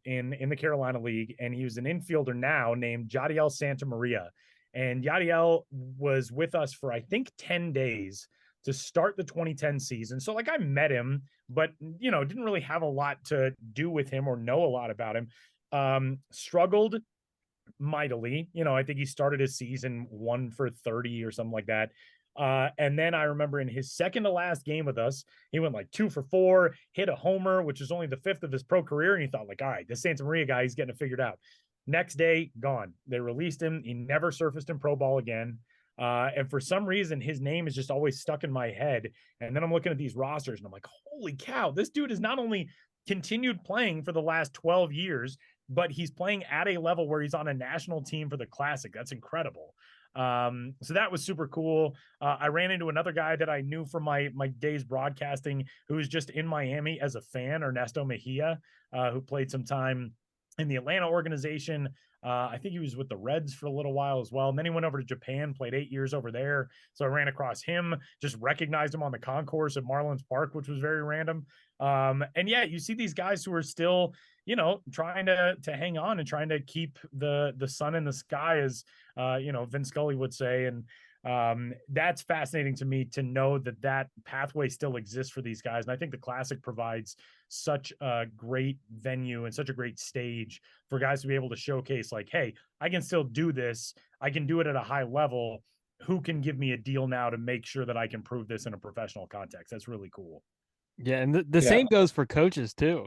in the Carolina League. And he was an infielder now named Yadiel Santamaria. And Yadiel was with us for, I think, 10 days to start the 2010 season. So like I met him, but, didn't really have a lot to do with him or know a lot about him. Struggled mightily. I think he started his season 1 for 30 or something like that. And then I remember in his second to last game with us, he went like 2 for 4, hit a homer, which is only the 5th of his pro career. And he thought like, all right, this Santa Maria guy, he's getting it figured out. Next day, gone. They released him. He never surfaced in pro ball again. And for some reason, his name is just always stuck in my head. And then I'm looking at these rosters and I'm like, holy cow, this dude has not only continued playing for the last 12 years, but he's playing at a level where he's on a national team for the Classic. That's incredible. So that was super cool. I ran into another guy that I knew from my days broadcasting who was just in Miami as a fan, Ernesto Mejia, who played some time in the Atlanta organization. I think he was with the Reds for a little while as well. And then he went over to Japan, played 8 years over there. So I ran across him, just recognized him on the concourse at Marlins Park, which was very random. And yeah, you see these guys who are still, trying to hang on and trying to keep the sun in the sky, as Vince Scully would say. And that's fascinating to me to know that pathway still exists for these guys. And I think the Classic provides such a great venue and such a great stage for guys to be able to showcase, like, hey, I can still do this. I can do it at a high level. Who can give me a deal now to make sure that I can prove this in a professional context? That's really cool. Yeah, and the same goes for coaches too.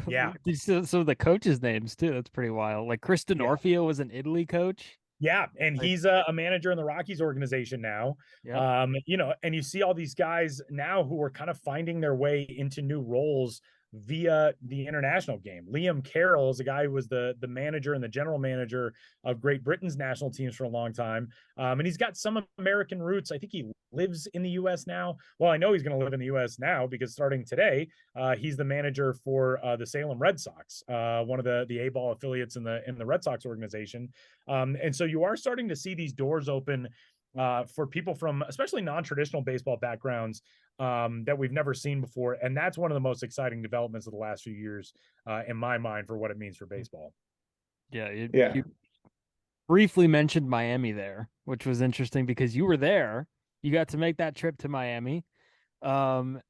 Yeah. Some of the coaches' names too. That's pretty wild. Like Chris D'Onofrio was an Italy coach. Yeah, and he's a manager in the Rockies organization now. Yep. And you see all these guys now who are kind of finding their way into new roles via the international game. Liam Carroll is a guy who was the manager and the general manager of Great Britain's national teams for a long time. And he's got some American roots. I think he lives in the U.S. now. Well, I know he's going to live in the U.S. now because starting today, he's the manager for the Salem Red Sox, one of the A-ball affiliates in the Red Sox organization. And so you are starting to see these doors open for people from especially non-traditional baseball backgrounds that we've never seen before. And that's one of the most exciting developments of the last few years in my mind for what it means for baseball. Yeah. You briefly mentioned Miami there, which was interesting because you were there. You got to make that trip to Miami. What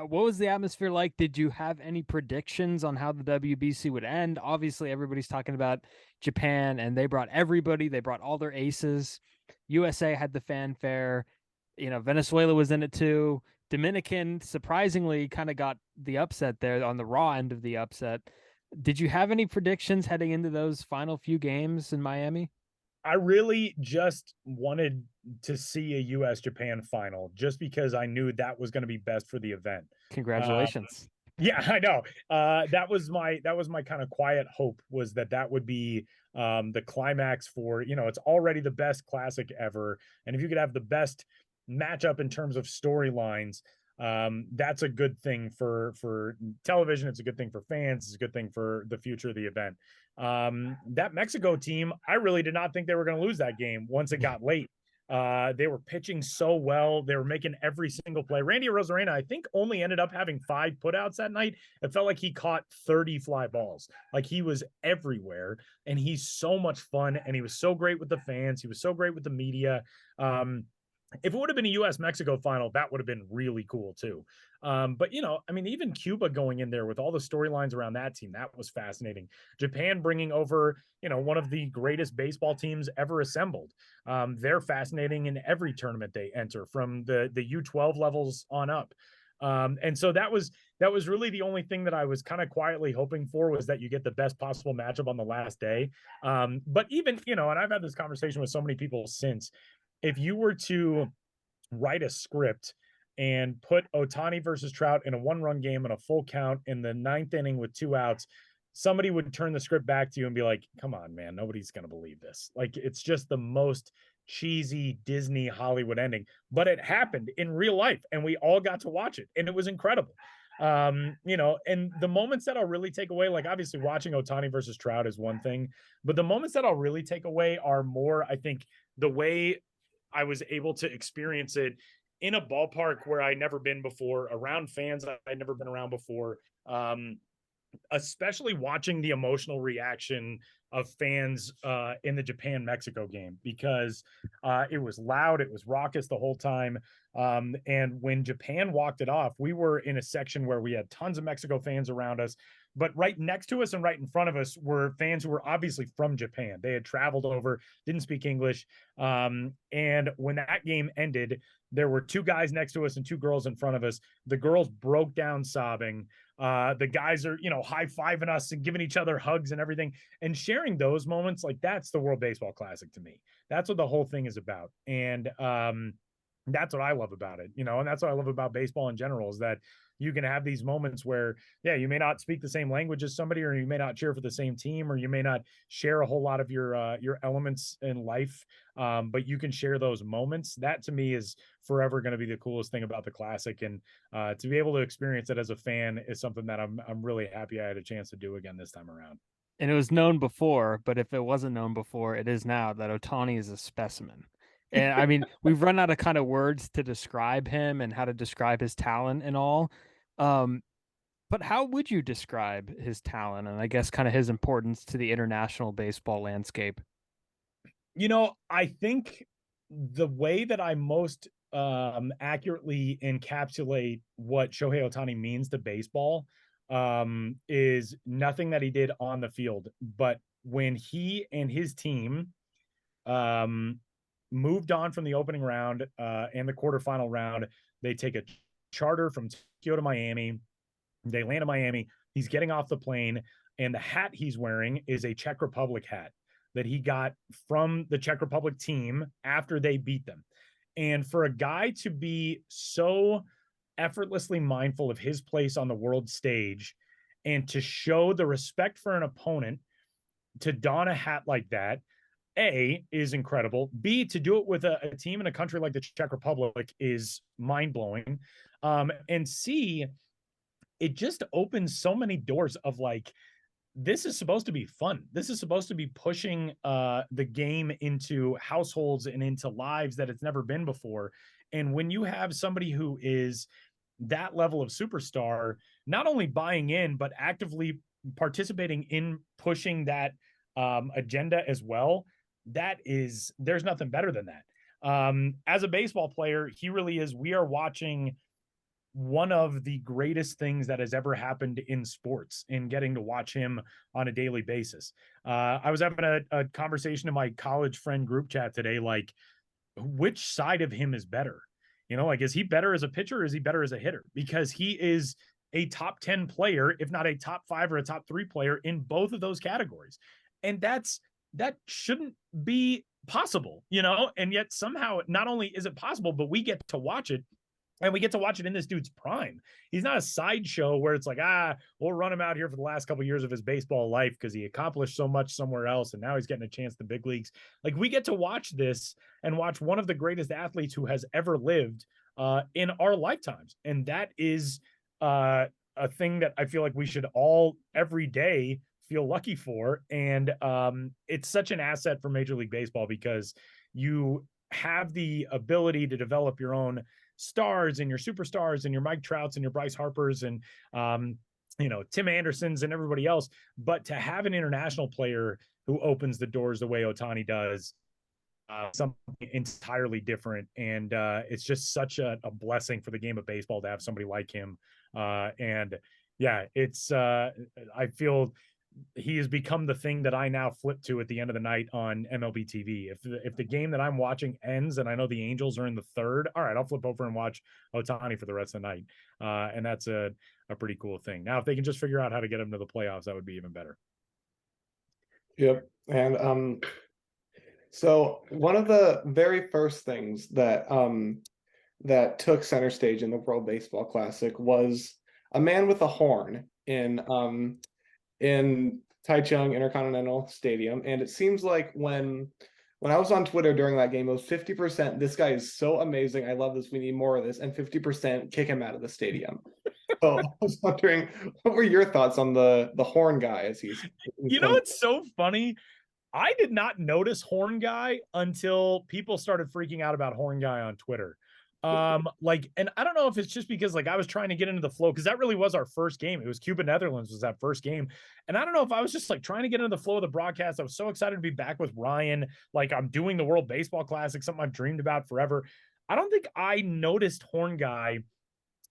was the atmosphere like? Did you have any predictions on how the WBC would end? Obviously, everybody's talking about Japan, and they brought everybody. They brought all their aces. USA had the fanfare. Venezuela was in it too. Dominican, surprisingly, kind of got the upset there on the raw end of the upset. Did you have any predictions heading into those final few games in Miami? I really just wanted to see a U.S.-Japan final just because I knew that was going to be best for the event. Congratulations. Yeah, I know. That was my kind of quiet hope, was that would be the climax for, it's already the best Classic ever. And if you could have the best matchup in terms of storylines, that's a good thing for television. It's a good thing for fans. It's a good thing for the future of the event. That Mexico team, I really did not think they were going to lose that game once it got late. They were pitching so well. They were making every single play. Randy Arozarena, I think, only ended up having 5 putouts that night. It felt like he caught 30 fly balls. Like, he was everywhere, and he's so much fun, and he was so great with the fans. He was so great with the media. If it would have been a U.S.-Mexico final, that would have been really cool too. But, even Cuba going in there with all the storylines around that team, that was fascinating. Japan bringing over, one of the greatest baseball teams ever assembled. They're fascinating in every tournament they enter, from the U12 levels on up. And so that was really the only thing that I was kind of quietly hoping for, was that you get the best possible matchup on the last day. But even, and I've had this conversation with so many people since, if you were to write a script and put Ohtani versus Trout in a 1-run game on a full count in the 9th inning with 2 outs, somebody would turn the script back to you and be like, come on, man, nobody's going to believe this. Like, it's just the most cheesy Disney Hollywood ending, but it happened in real life and we all got to watch it, and it was incredible. And the moments that I'll really take away, like, obviously watching Ohtani versus Trout is one thing, but the moments that I'll really take away are more, I think, the way I was able to experience it in a ballpark where I'd never been before, around fans I'd never been around before, especially watching the emotional reaction of fans in the Japan-Mexico game, because it was loud, it was raucous the whole time. And when Japan walked it off, we were in a section where we had tons of Mexico fans around us, but right next to us and right in front of us were fans who were obviously from Japan. They had traveled over, didn't speak English. And when that game ended, there were 2 guys next to us and 2 girls in front of us. The girls broke down sobbing. The guys are, high-fiving us and giving each other hugs and everything. And sharing those moments, like, that's the World Baseball Classic to me. That's what the whole thing is about. And that's what I love about it, and that's what I love about baseball in general, is that you can have these moments where, yeah, you may not speak the same language as somebody, or you may not cheer for the same team, or you may not share a whole lot of your elements in life, but you can share those moments. That to me is forever going to be the coolest thing about the Classic, and to be able to experience it as a fan is something that I'm really happy I had a chance to do again this time around. And it was known before, but if it wasn't known before, it is now that Ohtani is a specimen. And I mean, we've run out of kind of words to describe him and how to describe his talent and all. But how would you describe his talent and I guess kind of his importance to the international baseball landscape? I think the way that I most accurately encapsulate what Shohei Ohtani means to baseball is nothing that he did on the field, but when he and his team moved on from the opening round and the quarterfinal round, they take a charter from Tokyo to Miami. They land in Miami. He's getting off the plane, and the hat he's wearing is a Czech Republic hat that he got from the Czech Republic team after they beat them. And for a guy to be so effortlessly mindful of his place on the world stage and to show the respect for an opponent to don a hat like that, A, is incredible. B, to do it with a team in a country like the Czech Republic is mind-blowing. And C, it just opens so many doors of like, this is supposed to be fun. This is supposed to be pushing the game into households and into lives that it's never been before. And when you have somebody who is that level of superstar, not only buying in, but actively participating in pushing that agenda as well, there's nothing better than that. As a baseball player, he really is. We are watching one of the greatest things that has ever happened in sports, in getting to watch him on a daily basis. I was having a conversation in my college friend group chat today, like, which side of him is better? Like, is he better as a pitcher or is he better as a hitter? Because he is a top 10 player, if not a top 5 or a top 3 player in both of those categories. And that shouldn't be possible, and yet somehow not only is it possible, but we get to watch it. And we get to watch it in this dude's prime. He's not a sideshow where it's like, we'll run him out here for the last couple of years of his baseball life because he accomplished so much somewhere else, and now he's getting a chance to big leagues. Like, we get to watch this and watch one of the greatest athletes who has ever lived in our lifetimes. And that is a thing that I feel like we should all every day feel lucky for. And it's such an asset for Major League Baseball because you have the ability to develop your own stars and your superstars and your Mike Trouts and your Bryce Harpers and Tim Andersons and everybody else, but to have an international player who opens the doors the way Ohtani does, something entirely different. And it's just such a blessing for the game of baseball to have somebody like him. And yeah, it's I feel he has become the thing that I now flip to at the end of the night on MLB TV. If the game that I'm watching ends and I know the Angels are in the third, all right, I'll flip over and watch Ohtani for the rest of the night. And that's a pretty cool thing. Now, if they can just figure out how to get him to the playoffs, that would be even better. Yep. And so one of the very first things that that took center stage in the World Baseball Classic was a man with a horn in Taichung Intercontinental Stadium. And it seems like when I was on Twitter during that game, it was 50%, this guy is so amazing, I love this, we need more of this, and 50% kick him out of the stadium. So I was wondering, what were your thoughts on the horn guy as he's it's so funny. I did not notice horn guy until people started freaking out about horn guy on Twitter. And I don't know if it's just because I was trying to get into the flow, because that really was our first game. It was Cuba Netherlands was that first game. And I don't know if I was just trying to get into the flow of the broadcast. I was so excited to be back with Ryan. I'm doing the World Baseball Classic, something I've dreamed about forever. I don't think I noticed horn guy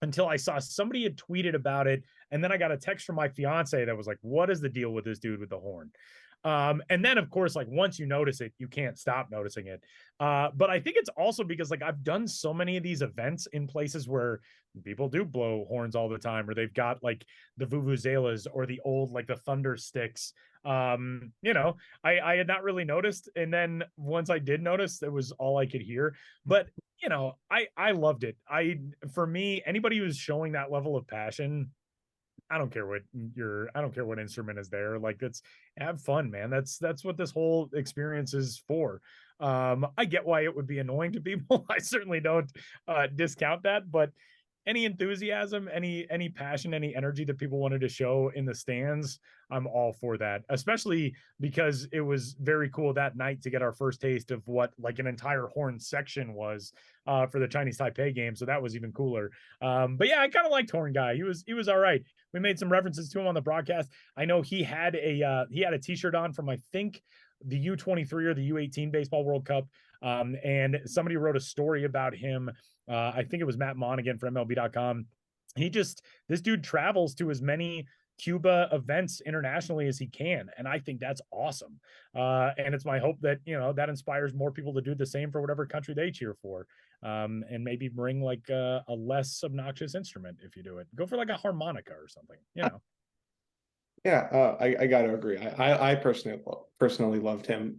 until I saw somebody had tweeted about it. And then I got a text from my fiance that was like, what is the deal with this dude with the horn? And then of course, once you notice it, you can't stop noticing it. But I think it's also because I've done so many of these events in places where people do blow horns all the time, or they've got the vuvuzelas or the old, the thunder sticks, You know, I had not really noticed, and then once I did notice, it was all I could hear. But you know, I loved it. For me, anybody who's showing that level of passion, I don't care what instrument is there. Like, that's have fun, man. That's what this whole experience is for. I get why it would be annoying to people. I certainly don't discount that, but any enthusiasm, any passion, any energy that people wanted to show in the stands, I'm all for that. Especially because it was very cool that night to get our first taste of what like an entire horn section was for the Chinese Taipei game. So that was even cooler. But yeah, I kind of liked Horn Guy. He was all right. We made some references to him on the broadcast. I know he had a t-shirt on from, I think, the U23 or the U18 Baseball World Cup. And somebody wrote a story about him. I think it was Matt Maun again for MLB.com. This dude travels to as many Cuba events internationally as he can. And I think that's awesome. And it's my hope that, you know, that inspires more people to do the same for whatever country they cheer for. And maybe bring like a less obnoxious instrument if you do it. Go for like a harmonica or something, you know. Yeah, I got to agree. I personally loved him.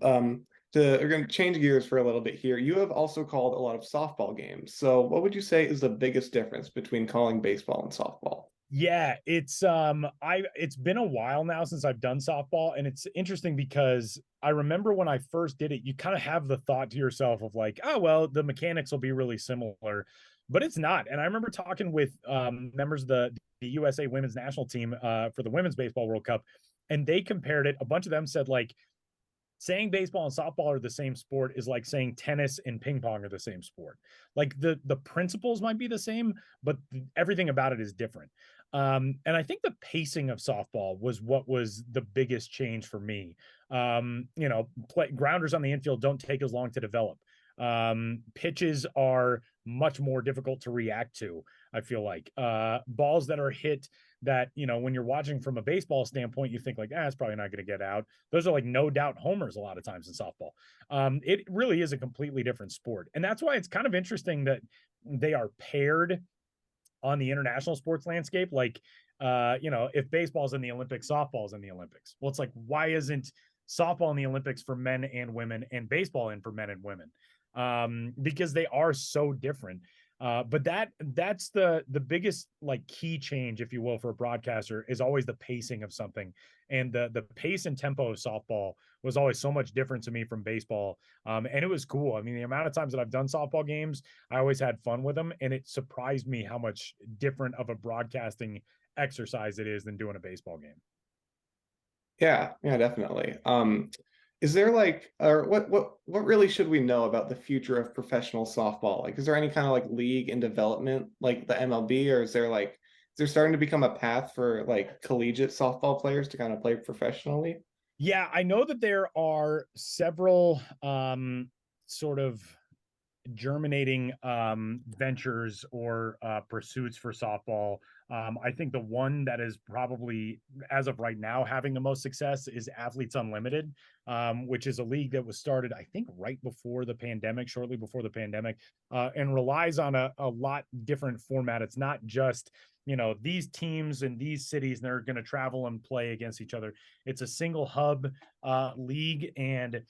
We're going to change gears for a little bit here. You have also called a lot of softball games. So what would you say is the biggest difference between calling baseball and softball? Yeah, it's been a while now since I've done softball, and it's interesting because I remember when I first did it, you kind of have the thought to yourself of like, oh well, the mechanics will be really similar, but it's not. And I remember talking with members of the USA women's national team for the Women's Baseball World Cup, and they compared it. A bunch of them said like saying baseball and softball are the same sport is like saying tennis and ping pong are the same sport. Like the principles might be the same, but everything about it is different. And I think the pacing of softball was what was the biggest change for me. You know, grounders on the infield don't take as long to develop. Pitches are much more difficult to react to. I feel like balls that are hit that, you know, when you're watching from a baseball standpoint, you think like, it's probably not going to get out. Those are like no doubt homers a lot of times in softball. It really is a completely different sport. And that's why it's kind of interesting that they are paired on the international sports landscape. Like, you know, if baseball's in the Olympics, softball's in the Olympics. Well, it's like, why isn't softball in the Olympics for men and women and baseball in for men and women? Because they are so different. But that's the biggest like key change, if you will, for a broadcaster is always the pacing of something. And the pace and tempo of softball was always so much different to me from baseball. And it was cool. I mean, the amount of times that I've done softball games, I always had fun with them. And it surprised me how much different of a broadcasting exercise it is than doing a baseball game. Yeah, definitely. Is there like, or what really should we know about the future of professional softball? Like, is there any kind of like league in development like the MLB, or is there starting to become a path for like collegiate softball players to kind of play professionally? Yeah, I know that there are several sort of germinating ventures or pursuits for softball. I think the one that is probably, as of right now, having the most success is Athletes Unlimited, which is a league that was started, I think, right before the pandemic, shortly before the pandemic, and relies on a lot different format. It's not just, you know, these teams in these cities and they're going to travel and play against each other. It's a single hub league, and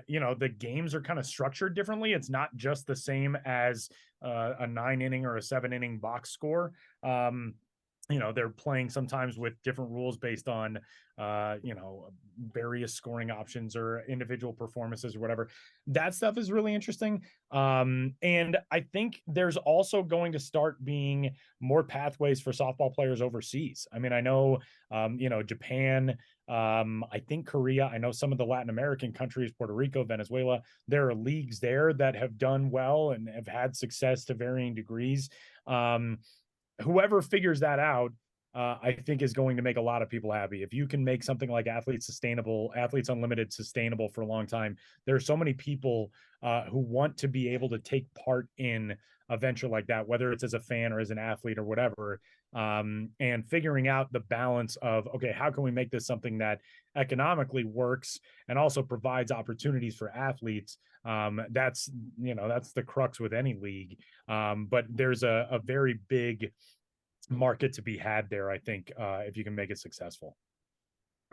you know, the games are kind of structured differently. It's not just the same as a 9-inning or a 7-inning box score. You know, they're playing sometimes with different rules based on, you know, various scoring options or individual performances or whatever. That stuff is really interesting. And I think there's also going to start being more pathways for softball players overseas. I mean, I know, you know, Japan, I think Korea, I know some of the Latin American countries, Puerto Rico, Venezuela, there are leagues there that have done well and have had success to varying degrees. Whoever figures that out, I think is going to make a lot of people happy. If you can make something like Athletes Unlimited sustainable for a long time, there are so many people who want to be able to take part in a venture like that, whether it's as a fan or as an athlete or whatever, and figuring out the balance of, okay, how can we make this something that economically works and also provides opportunities for athletes? That's, you know, that's the crux with any league. But there's a very big market to be had there, I think, if you can make it successful.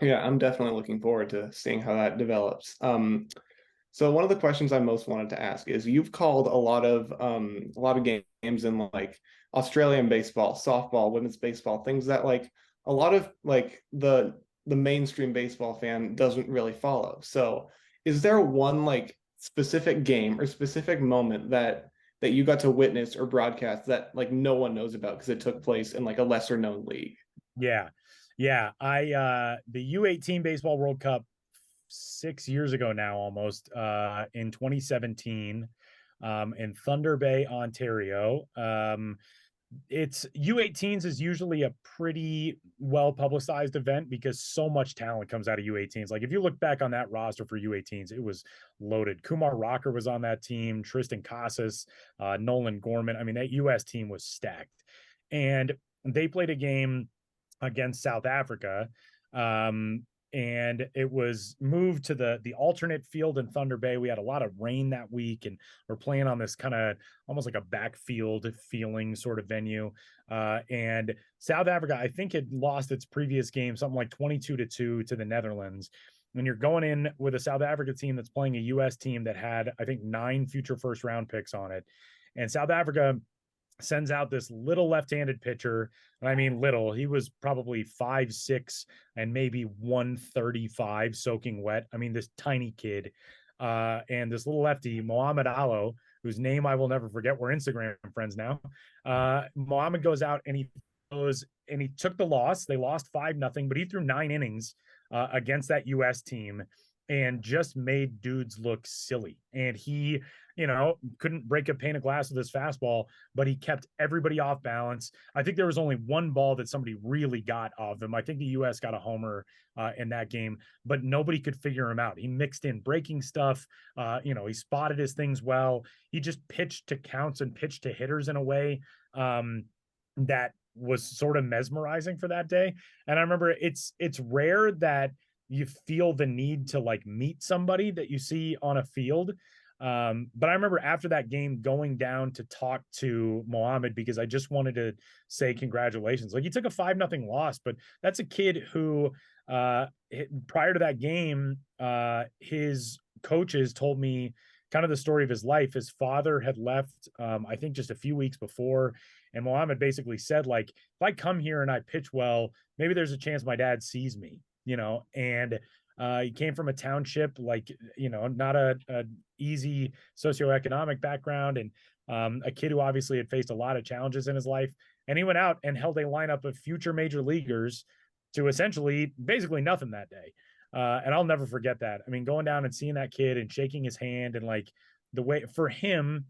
Yeah, I'm definitely looking forward to seeing how that develops. So one of the questions I most wanted to ask is you've called a lot of games in like Australian baseball, softball, women's baseball, things that like a lot of like the mainstream baseball fan doesn't really follow. So is there one like specific game or specific moment that you got to witness or broadcast that like no one knows about because it took place in like a lesser known league? Yeah. Yeah. The U18 Baseball World Cup 6 years ago now, almost, in 2017, in Thunder Bay, Ontario. It's U18s is usually a pretty well publicized event because so much talent comes out of U18s. Like if you look back on that roster for U18s, it was loaded. Kumar Rocker was on that team, Tristan Casas, Nolan Gorman. I mean, that US team was stacked. And they played a game against South Africa. And it was moved to the alternate field in Thunder Bay. We had a lot of rain that week, and we're playing on this kind of almost like a backfield feeling sort of venue. And South Africa, I think, had lost its previous game, something like 22-2 to the Netherlands. And you're going in with a South Africa team that's playing a US team that had, I think, 9 future first round picks on it. And South Africa sends out this little left-handed pitcher. And I mean little, he was probably 5'6" and maybe 135 soaking wet. I mean, this tiny kid. And this little lefty, Mohamed Alo, whose name I will never forget. We're Instagram friends now. Mohamed goes out and he took the loss. They lost 5-0, but he threw 9 innings against that US team and just made dudes look silly. And he, couldn't break a pane of glass with his fastball, but he kept everybody off balance. I think there was only one ball that somebody really got off him. I think the U.S. got a homer in that game, but nobody could figure him out. He mixed in breaking stuff. He spotted his things well. He just pitched to counts and pitched to hitters in a way that was sort of mesmerizing for that day. And I remember it's rare that you feel the need to like meet somebody that you see on a field. But I remember after that game going down to talk to Mohamed because I just wanted to say congratulations. Like he took a 5-0 loss, but that's a kid who prior to that game, his coaches told me kind of the story of his life. His father had left, I think just a few weeks before. And Mohamed basically said, like, if I come here and I pitch well, maybe there's a chance my dad sees me, and he came from a township, like, not a easy socioeconomic background, and a kid who obviously had faced a lot of challenges in his life. And he went out and held a lineup of future major leaguers to essentially basically nothing that day. And I'll never forget that. I mean, going down and seeing that kid and shaking his hand and like the way for him,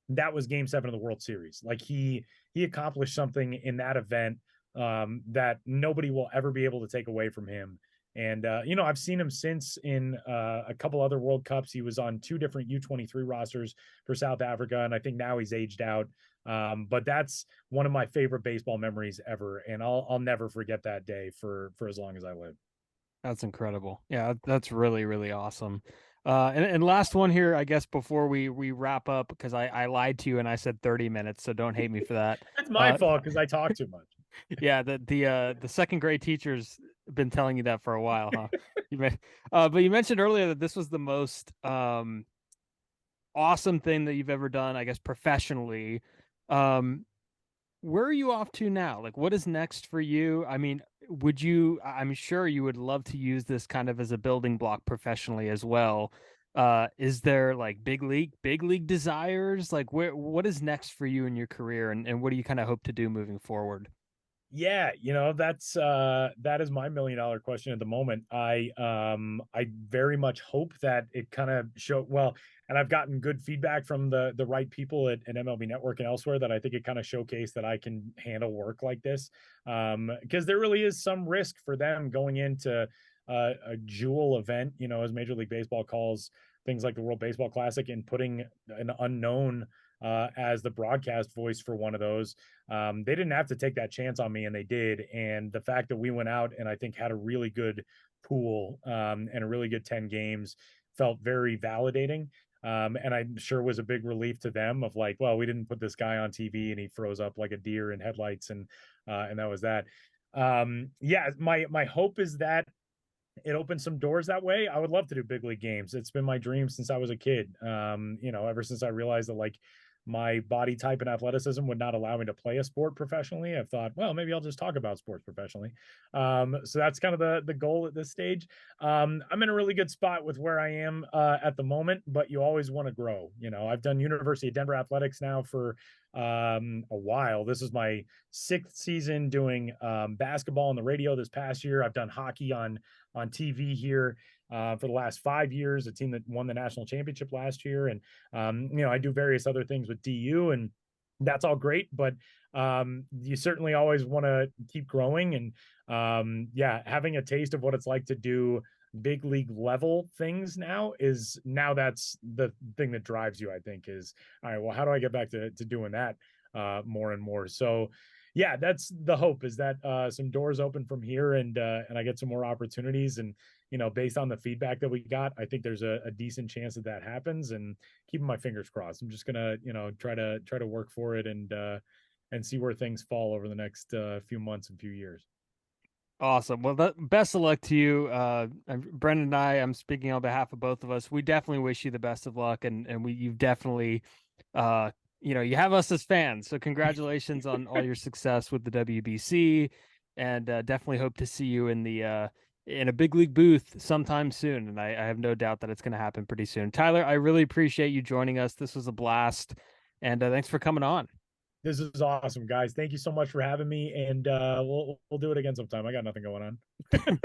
that was game 7 of the World Series. Like he accomplished something in that event that nobody will ever be able to take away from him. And, I've seen him since in a couple other World Cups. He was on 2 different U23 rosters for South Africa. And I think now he's aged out. But that's one of my favorite baseball memories ever. And I'll never forget that day for as long as I live. That's incredible. Yeah, that's really, really awesome. And last one here, I guess, before we wrap up, because I lied to you and I said 30 minutes, so don't hate me for that. That's my fault because I talk too much. Yeah, the second grade teacher's been telling you that for a while, huh? But you mentioned earlier that this was the most awesome thing that you've ever done, I guess, professionally. Where are you off to now? Like, what is next for you? I mean, I'm sure you would love to use this kind of as a building block professionally as well. Is there like big league desires? Like what is next for you in your career, and what do you kind of hope to do moving forward? Yeah, that's that is my $1 million question at the moment. I very much hope that it kind of well, and I've gotten good feedback from the right people at MLB Network and elsewhere that I think it kind of showcased that I can handle work like this. Because there really is some risk for them going into a jewel event, as Major League Baseball calls things like the World Baseball Classic, and putting an unknown as the broadcast voice for one of those. They didn't have to take that chance on me, and they did. And the fact that we went out and I think had a really good pool and a really good 10 games felt very validating. And I'm sure was a big relief to them of like, well, we didn't put this guy on TV and he froze up like a deer in headlights, and that was that. Yeah, my hope is that it opened some doors that way. I would love to do big league games. It's been my dream since I was a kid. Ever since I realized that like my body type and athleticism would not allow me to play a sport professionally, I've thought, well, maybe I'll just talk about sports professionally. So that's kind of the goal at this stage. I'm in a really good spot with where I am at the moment, but you always want to grow. I've done University of Denver athletics now for a while. This is my 6th season doing basketball on the radio this past year. I've done hockey on TV here for the last 5 years, a team that won the national championship last year. And, I do various other things with DU, and that's all great, but you certainly always want to keep growing. And having a taste of what it's like to do big league level things now that's the thing that drives you, I think, is, all right, well, how do I get back to doing that more and more? So yeah, that's the hope, is that some doors open from here, and I get some more opportunities. And based on the feedback that we got, I think there's a decent chance that happens. And keeping my fingers crossed. I'm just gonna try to work for it, and see where things fall over the next few months and few years. Awesome. Well, best of luck to you. Brennan and I'm speaking on behalf of both of us. We definitely wish you the best of luck, and you've definitely you have us as fans, so congratulations on all your success with the WBC, and definitely hope to see you in the in a big league booth sometime soon. And I have no doubt that it's going to happen pretty soon. Tyler, I really appreciate you joining us. This was a blast, and thanks for coming on. This is awesome, guys. Thank you so much for having me, and we'll do it again sometime. I got nothing going on.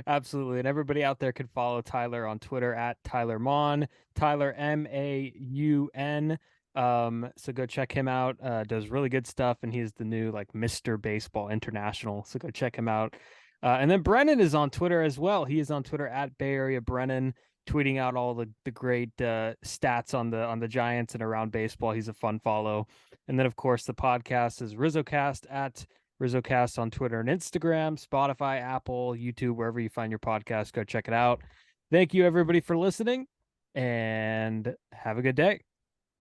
Absolutely. And everybody out there can follow Tyler on Twitter at Tyler Maun, Tyler Maun. So go check him out. Does really good stuff, and he's the new like Mr. Baseball International. So go check him out. And then Brennan is on Twitter as well. He is on Twitter at Bay Area Brennan, tweeting out all the great stats on the Giants and around baseball. He's a fun follow. And then of course the podcast is RizzoCast at RizzoCast on Twitter and Instagram, Spotify, Apple, YouTube, wherever you find your podcast. Go check it out. Thank you everybody for listening, and have a good day.